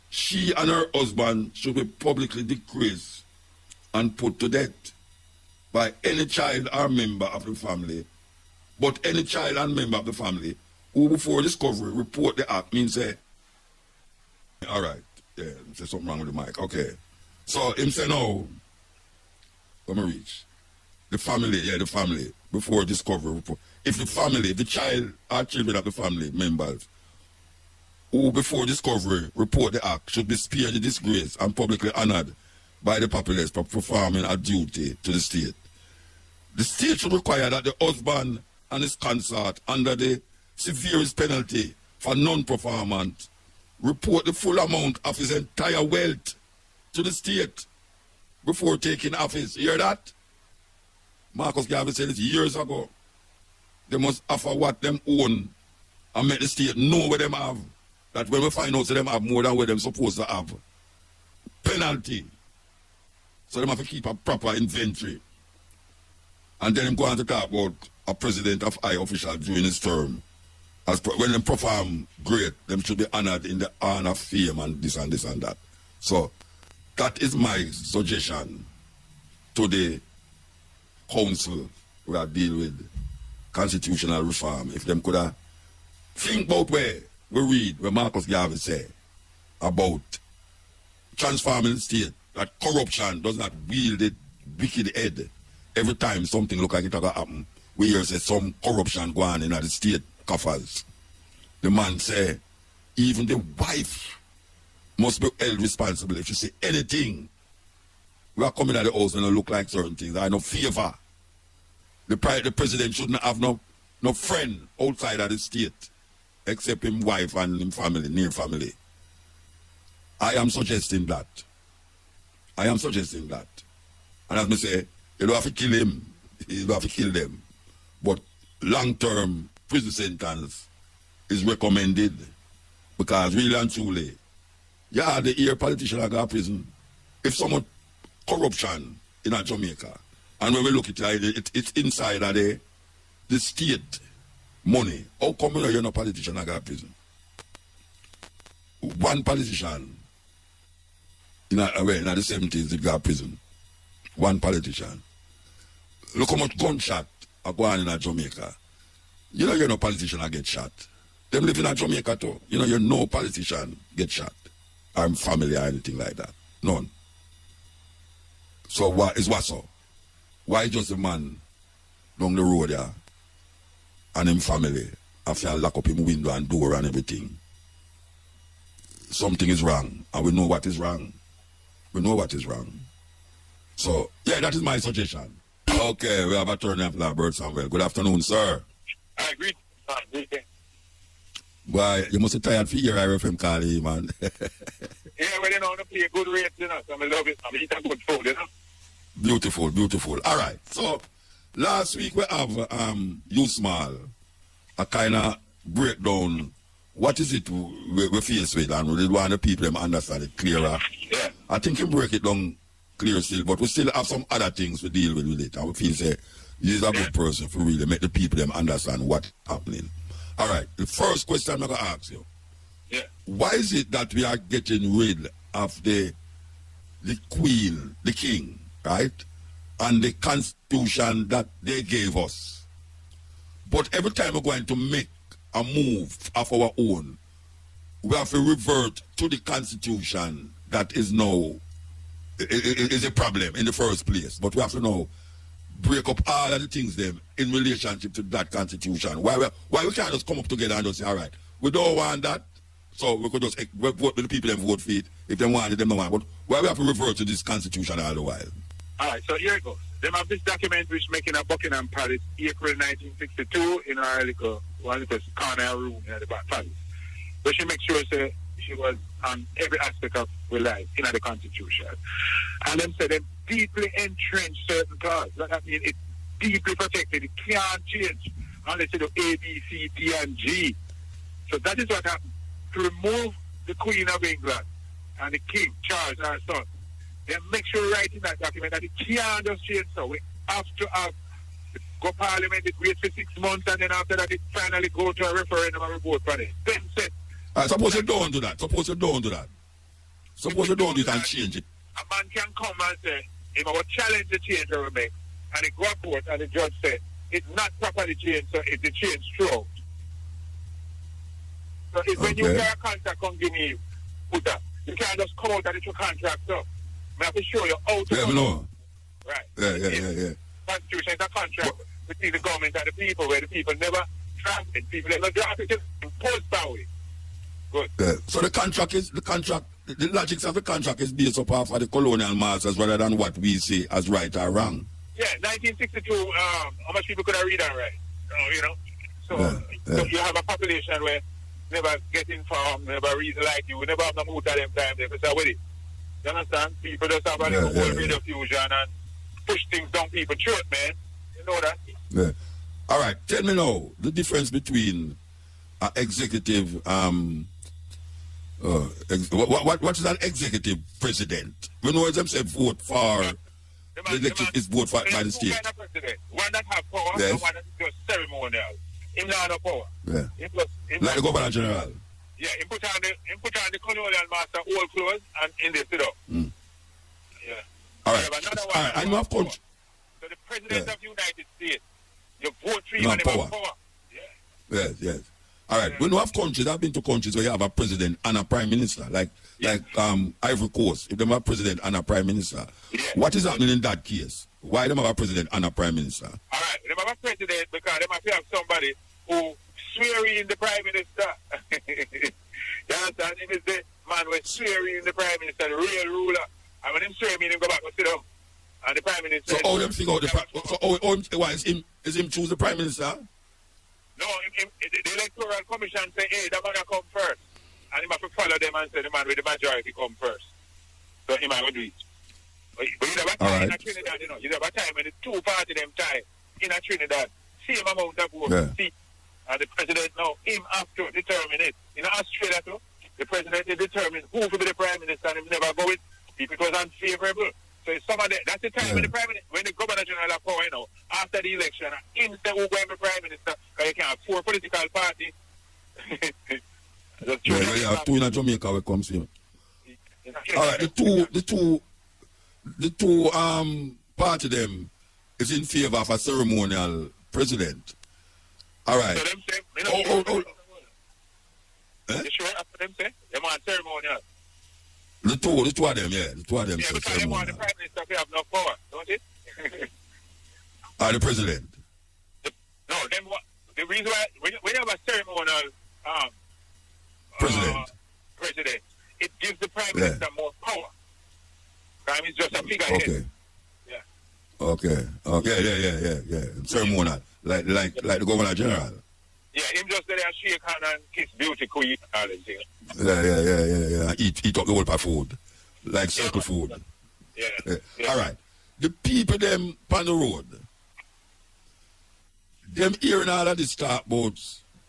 S1: she and her husband should be publicly disgraced and put to death by any child or member of the family. But any child and member of the family who before discovery report the act means say, all right, yeah, there's something wrong with the mic. Okay. So him say no, let me reach. The family, before discovery report. If the family, the child or children of the family members who before discovery report the act should be spared the disgrace and publicly honored by the populace for performing a duty to the state. The state should require that the husband and his consort, under the severest penalty for non-performance, report the full amount of his entire wealth to the state before taking office. You hear that? Marcus Garvey said it years ago. They must offer what them own and make the state know what them have. That when we find out that them have more than what them supposed to have. Penalty. So them have to keep a proper inventory. And then go on to talk about a president of high official during his term. When them perform great, them should be honored in the honor, fame, and this and this and that. So that is my suggestion to the council who are deal with constitutional reform. If them could have think about where we read where Marcus Garvey say about transforming the state, that corruption does not wield the wicked head. Every time something look like it going to happen, we hear say some corruption go on in the state coffers. The man say, even the wife must be held responsible. If you say anything, we are coming at the house and look like certain things. I no favor. The president shouldn't have no friend outside of the state, except him wife and him family, near family. I am suggesting that. And as me say, you don't have to kill him. You don't have to kill them. But long-term prison sentence is recommended because really and truly, yeah, the ear politician are going to prison. If someone corruption in a Jamaica, and when we look at it, it's inside of the state money. How come you're not a politician are going to prison? One politician in the 70s they got prison. One politician. Look how much gunshot are going on in Jamaica. You know you're no politician that get shot. Them live in Jamaica too. You know you're no politician get shot. Or family or anything like that. None. So what so? Why just a man down the road there and him family after lock up him window and door and everything? Something is wrong. And we know what is wrong. So, yeah, that is my suggestion. Okay, we have a turn after that, Bird Samuel. Good afternoon, sir.
S5: I agree.
S1: Why, you must be tired for your RFM call you, man.
S5: Yeah, well, you know, I play a good rate, you know, so I love it. I mean, it's a good food, you know.
S1: Beautiful. All right. So, last week we have you small, a kind of breakdown. What is it we face with, and we want the people to understand it clearer.
S5: Yeah.
S1: I think you break it down clear still, but we still have some other things to deal with it. And we feel say he's a good person for really make the people them understand what's happening. All right. The first question I'm going to ask you.
S5: Yeah.
S1: Why is it that we are getting rid of the queen, the king, right? And the constitution that they gave us? But every time we're going to make a move of our own, we have to revert to the constitution that is now is a problem in the first place. But we have to now break up all of the things them in relationship to that constitution. Why we can't just come up together and just say, all right, we don't want that, so we could just vote with the people and vote for it. If they want it, they don't want it. But why we have to revert to this constitution all the while?
S5: All right, so here it goes. They have this document which making a Buckingham Palace, April 1962, in our little corner room in the back palace. But she makes sure she was on every aspect of our life in the Constitution. And them say them deeply entrenched certain clauses. That means it's deeply protected. It can't change unless you do A, B, C, D, and G. So that is what happened. To remove the Queen of England and the King, Charles, our son, then make sure write in that document that it can't just change. So we have to have go Parliament, it wait for 6 months, and then after that it finally go to a referendum and we vote for it. Then set.
S1: Suppose you don't do that. Suppose you don't do that. Suppose you don't do it and change it.
S5: A man can come and say, if I will challenge the change that we make, and it go to court and the judge said, it's not properly changed, so it's a change throughout. So it's when you get a contract come give me muta, you can't just come out and it's your contract up. I have to show you how to come out. Right.
S1: Yeah.
S5: Constitution is a contract between the government and the people, where the people never drafted. People never drafted it imposed that way. Good.
S1: So the logics of the contract is based upon of the colonial masters rather than what we say as right or wrong.
S5: Yeah, 1962, how much people could have read and write? You know? So you have a population where never get informed, never read like you, never have no muta them time, they say, with it. You understand? People just have a little whole radio fusion and push things down people's throat, man. You know that?
S1: Yeah. All right, tell me now, the difference between executive, what is an executive president? We know them say vote for, the elected is vote for by the state.
S5: Kind of president. One that have power,
S1: yes.
S5: and one that is just ceremonial. Him not have power.
S1: Yeah.
S5: Him
S1: like the governor general.
S5: Yeah, he put on the colonial master old clothes and in the sit up.
S1: Mm.
S5: Yeah.
S1: All right.
S5: All
S1: right. I know of course.
S5: So the president of the United States, you vote for him
S1: no
S5: and
S1: power.
S5: have power. Yeah.
S1: Yes. All right. When we have countries, I've been to countries where you have a president and a prime minister, like Ivory Coast. If they have a president and a prime minister, what is happening in that case? Why do they have a president and a prime minister?
S5: All right. They have a president because they must have somebody who swear in the prime minister. You understand? If it's the man who swear in the prime minister, the real ruler, and when him swear, him go back and sit down. And the prime minister.
S1: So how them figure out why is him choose the prime minister?
S5: No, the electoral commission say, hey, that man come first. And he must follow them and say the man with the majority come first. So he might do it. But you have a time in Trinidad, you know. You have a time when the two parties them tie in Trinidad. Same amount of votes. See, and the president now, him have to determine it. In Australia too, the president is determined who will be the prime minister and he never go with people. It was unfavorable. So it's some of that. That's the time when the prime minister, when the governor general have power, you know, after the election, him say who going to be prime minister, because you can have 4 political parties.
S1: You have 2 in Jamaica where comes here. All right, the two party them is in favor of a ceremonial president. All right.
S5: So them say, you sure after them say? They want ceremonial.
S1: The two of them, yeah. The two of them
S5: say because they want the prime minister to have no power, don't it?
S1: The president?
S5: The reason why, when you have a ceremonial president, it gives the prime minister more power. Prime is just a figurehead.
S1: Okay.
S5: Yeah.
S1: Yeah. Ceremonial, like the governor general.
S5: Yeah, him just there and shake hand and kiss beauty queen and all that thing.
S1: Yeah. Eat up the whole food, like circle food.
S5: Yeah.
S1: All right. The people them on the road, them hearing all of this talk about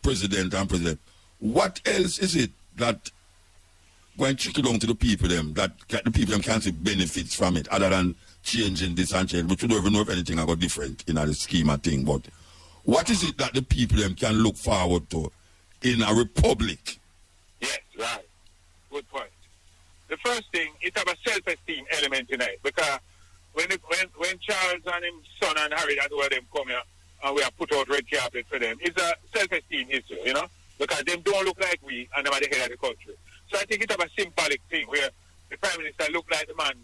S1: president and president. What else is it that going to trickle down to the people them that the people them can't see benefits from it other than changing this and change, which we don't even know if anything I got different in the scheme of thing. But what is it that the people them can look forward to in a republic?
S5: Yes, right. Good point. The first thing is have a self-esteem element in it, because when Charles and his son and Harry and all of them come here and we have put out red carpet for them, it's a self-esteem issue, you know, because them don't look like we and them are the head of the country. So I think it's a symbolic thing where the prime minister look like the man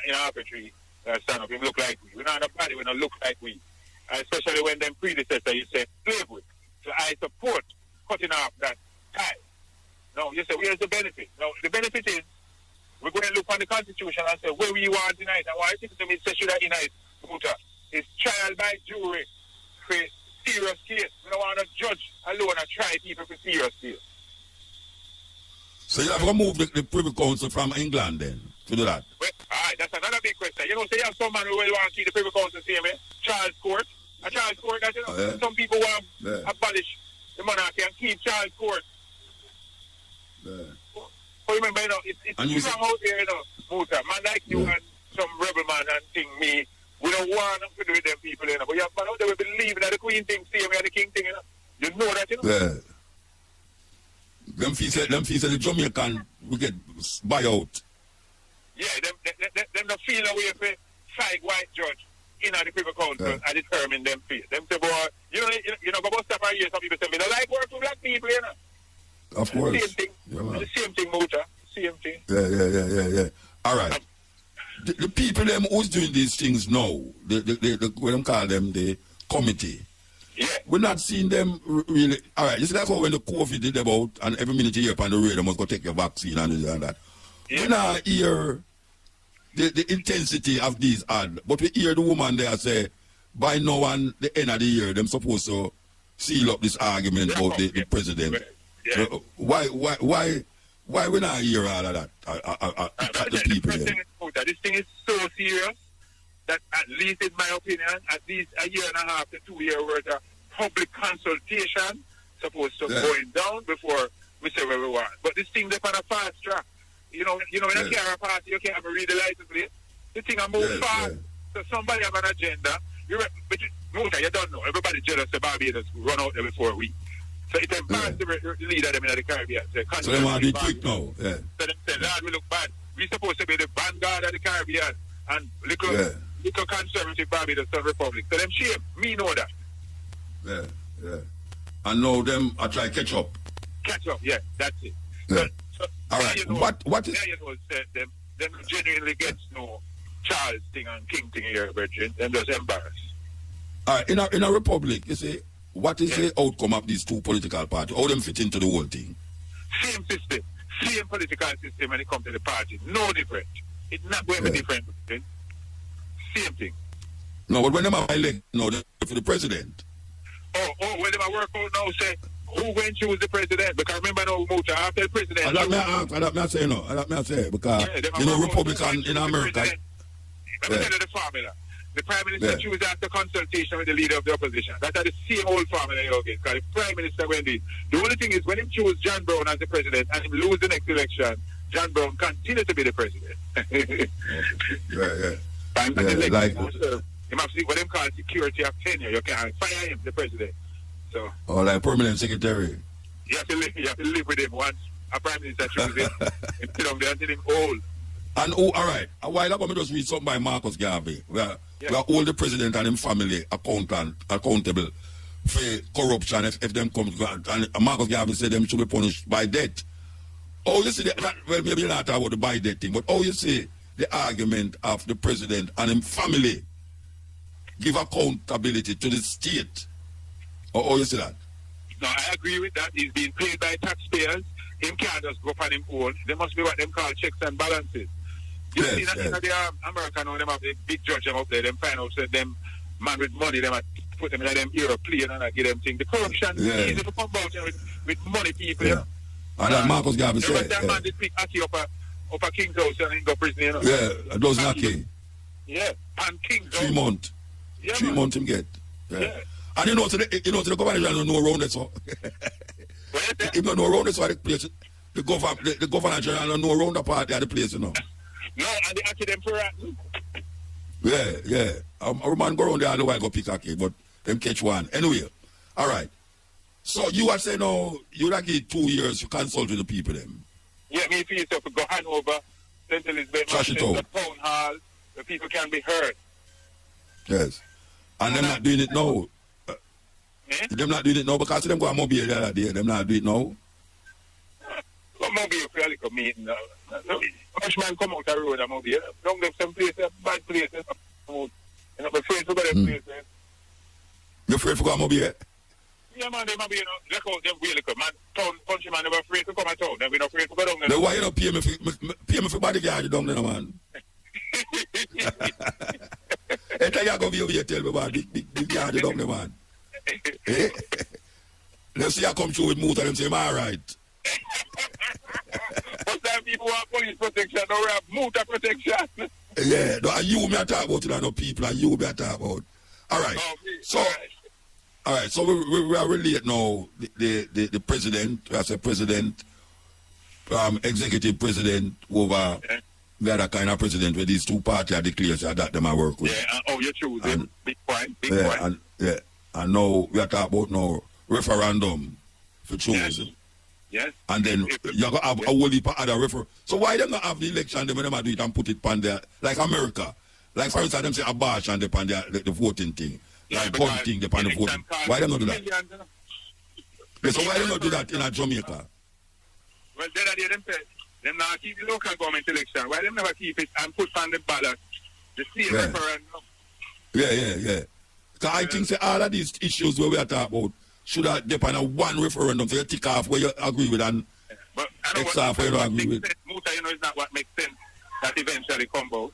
S5: in our country stand up, him look like we. We don't have nobody, we don't look like we. Especially when them predecessors you say slave with. So I support cutting off that tie. No, you say where's the benefit? No, the benefit is we're going to look on the Constitution and say where we want tonight. And why I think to me say should I unite muta is trial by jury for serious case. We don't want to judge alone and try people for serious case.
S1: So you have to move the Privy Council from England then to do that?
S5: Well, all right, that's another big question. You know, say you have some man who will want to see the Privy Council same way. Charles Court. A Charles Court, that, you know, some people want to abolish the monarchy and keep Charles Court. But remember, you know, it's wrong out there, you know, Muta. Man like you and some rebel man and thing, me, we don't want to do with them people, you know. But you have man out there, we believe that the Queen thing, same way, the King thing, you know. You know that, you know.
S1: Yeah. Them fees the Jamaican we get buy out.
S5: Yeah, them don't feel a way for five white judge in the Privy Council and determine them feel. Them say, boy, you know, go stuff right here, some people say, me don't like work for black people, you know.
S1: Of course.
S5: Same thing.
S1: Yeah,
S5: the same thing, Muta. Same thing.
S1: Yeah. All right. The people them who's doing these things now, the what them call them, the committee.
S5: Yeah.
S1: We're not seeing them really. All right, you see that's how when the COVID did about, and every minute you hear on the radio, must go take your vaccine and this and that.
S5: Yeah.
S1: We not hear the intensity of these ads, but we hear the woman there say, by now and the end of the year, them supposed to seal up this argument about the president.
S5: Yeah.
S1: Why we not hear all of that? The people there.
S5: This thing is so serious that at least in my opinion, at least a year and a half to 2 year worth of public consultation supposed to going down before we say where we want. But this thing they're on a fast track. You know, when you carry a party, you can't read the license plate. The thing I move fast. So somebody have an agenda. But you don't know. Everybody jealous of Barbados run out there before a week. So it's embarrassing the leader them in the Caribbean.
S1: So they want to be quick now. Yeah.
S5: So them say, Lord, we look bad. We're supposed to be the vanguard of the Caribbean and little conservative Barbados Republic. So them shame. Me know that.
S1: Yeah. And now them I try catch up.
S5: Catch up, yeah, that's it.
S1: Yeah.
S5: So
S1: all right.
S5: You know,
S1: what is
S5: you know, them genuinely gets no Charles thing and King thing here, Virgin, and just embarrassed.
S1: All right, in a republic, you see, what is the outcome of these two political parties? How them fit into the whole thing?
S5: Same system, same political system when it comes to the parties. No different. It's not going to be different. Same thing.
S1: No, but when them are elect now for the president.
S5: Oh, when them are work out now, say, who went to choose the president? Because remember now, Muta, after the president... I
S1: don't say, because, you know, Republican in America...
S5: Let me tell you the formula. The Prime Minister chooses after consultation with the leader of the opposition. That's the same old formula you get. Because the Prime Minister, the only thing is, when he chooses John Brown as the president and he lose the next election, John Brown continues to be the president. You must see what they call security of tenure. You can't fire him, the president. So,
S1: like permanent secretary.
S5: You have to live with him once a Prime Minister chooses him. And sit down there until him old.
S1: And all right, a while ago, I just read something by Marcus Garvey, where all the president and his family accountable for corruption if them come to, and Marcus Garvey said them should be punished by death. Oh, you see, well, maybe not about the by death thing, but you see the argument of the president and his family give accountability to the state. You see that?
S5: No, I agree with that. He's being paid by taxpayers. Him can't just go up on him own. There must be what them call checks and balances. You see that in the American, them have the big judge them up there, them find out that them man with money, them put them in them aeroplane and give them thing. The corruption is easy to come about with money people.
S1: Yeah. And that Marcus Garvey said.
S5: That man did pick Aki up a King's house and he got prison, you know.
S1: Yeah, those Aki.
S5: Yeah, and King's house.
S1: 3 months.
S5: Yeah,
S1: 3 months him get. Yeah. And to the government don't know around it, so. If don't know around it, so the place, the governor general don't know around the party at the place, you know.
S5: No, and they ask them for that.
S1: Yeah. A man go around there all the while go pick a key, but them catch one. Anyway, all right. So you are saying, you like it 2 years, you consult with the people then?
S5: Yeah, me feel yourself to go Hanover, St. Elizabeth, the town hall, the people can be heard.
S1: Yes. And them not doing it now. Them not doing it now because them go a mobile the other day. Them not doing it now.
S5: Well, mobile for a little meeting now. Man come out the road, I'm over here. Don't get some places, bad places. I'm afraid to go to them places.
S1: You're afraid to go over here?
S5: Yeah, man, they might be, look out them really good, man. Town country man, never afraid to come at town. They're not afraid to go down there.
S1: Then why you don't pay me for bodyguard down there, man? Hey, tell you go over here, tell me about big guard down there, man. Let's see I come through with muta and say, am I right?
S5: police protection, now we have muta protection.
S1: Yeah, no, and you me talk about it, and no people, and you me talk about. All right. So, all right. So we are relate now. The president, I say president, executive president over the other kind of president where these two parties are declared that them I work with.
S5: Yeah. You choose him. Big point. Big
S1: yeah,
S5: point.
S1: And now we are talking about now referendum for choose.
S5: Yes.
S1: And then you're going to have a whole heap of other referendum. So why them not have the election, them when them do it and put it on there, like America? Like for instance, them say abortion and they on the voting thing. Like gun thing, they on the voting. Why them not do that? Yeah, so why them not do that in Jamaica?
S5: Well, then them say, them now keep the local government election. Why them never keep it and put on the ballot the same referendum? Yeah.
S1: Because I think say all of these issues where we are talking about should have depend on one referendum, so you tick off where you agree with and X off where you don't agree with.
S5: Muta, is not what makes sense that eventually come out.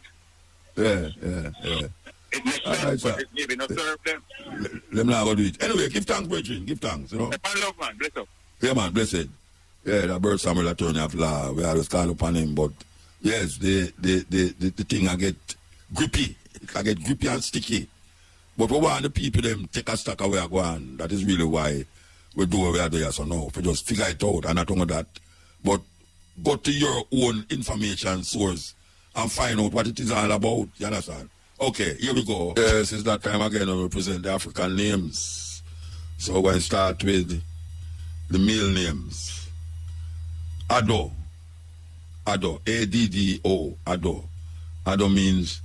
S1: Yeah.
S5: It makes sense, but it maybe not serve them.
S1: Let me not do it. Anyway, give thanks, brethren. Give thanks, you know.
S5: Love, man. Bless up.
S1: Yeah, man, blessed. Yeah, that bird Samuel attorney of law, we always call upon him, but yes, the thing I get grippy. I get grippy and sticky. But we want the people them take a stock away and go on. That is really why we do what we are doing. So now, we just figure it out and not only that, but go to your own information source and find out what it is all about. You understand? Okay, here we go. Yes, it's that time again we present the African names. So we're going to start with the male names. Ado. A-D-D-O. Ado. Ado means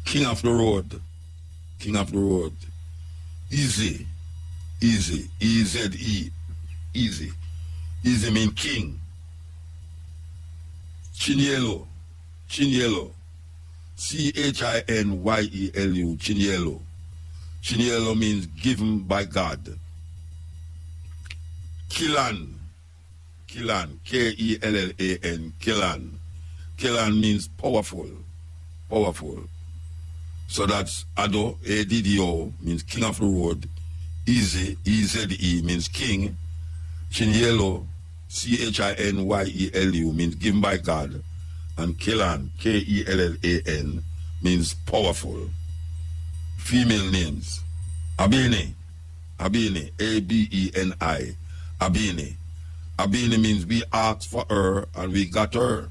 S1: king of the road. King of the road. Easy. E-Z-E. Easy. Easy means king. Chinyelo. C-H-I-N-Y-E-L-U. Chinyelo means given by God. Killan. K-E-L-L-A-N. Killan means powerful. So that's Ado, A-D-D-O, means king of the road. Easy, E-Z-E, means king. Chinyelo, C-H-I-N-Y-E-L-U, means given by God. And Killan, K-E-L-L-A-N, means powerful. Female names. Abini, A-B-E-N-I, Abini. Abini means we asked for her and we got her.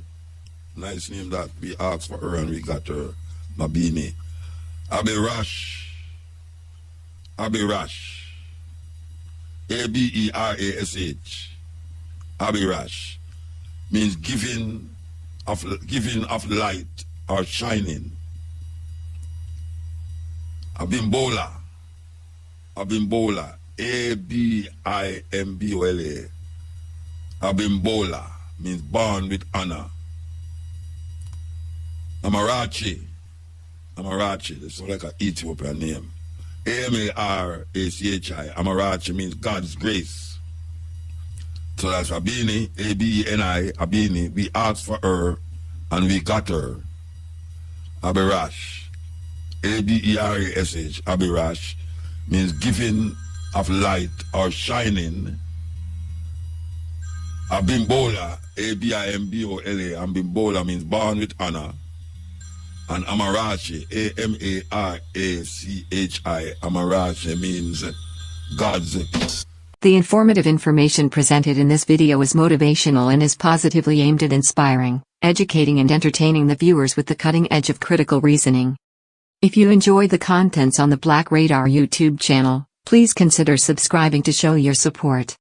S1: Nice name that. We asked for her and we got her. Abini. Abirash. A-B-E-R-A-S-H. Abirash means giving of light or shining. Abimbola. A-B-I-M-B-O-L-A. Abimbola means born with honor. Amarachi, this is like an Ethiopian name. A-M-A-R-A-C-H-I. Amarachi means God's grace. So that's Abini, A-B-E-N-I, Abini. We asked for her and we got her. Abirash, A-B-E-R-A-S-H. Abirash means giving of light or shining. Abimbola, A-B-I-M-B-O-L-A. Abimbola means born with honor. And Amarachi, A-M-A-R-A-C-H-I. Amarachi means God's.
S6: The informative information presented in this video is motivational and is positively aimed at inspiring, educating and entertaining the viewers with the cutting edge of critical reasoning. If you enjoy the contents on the Black Radar YouTube channel, please consider subscribing to show your support.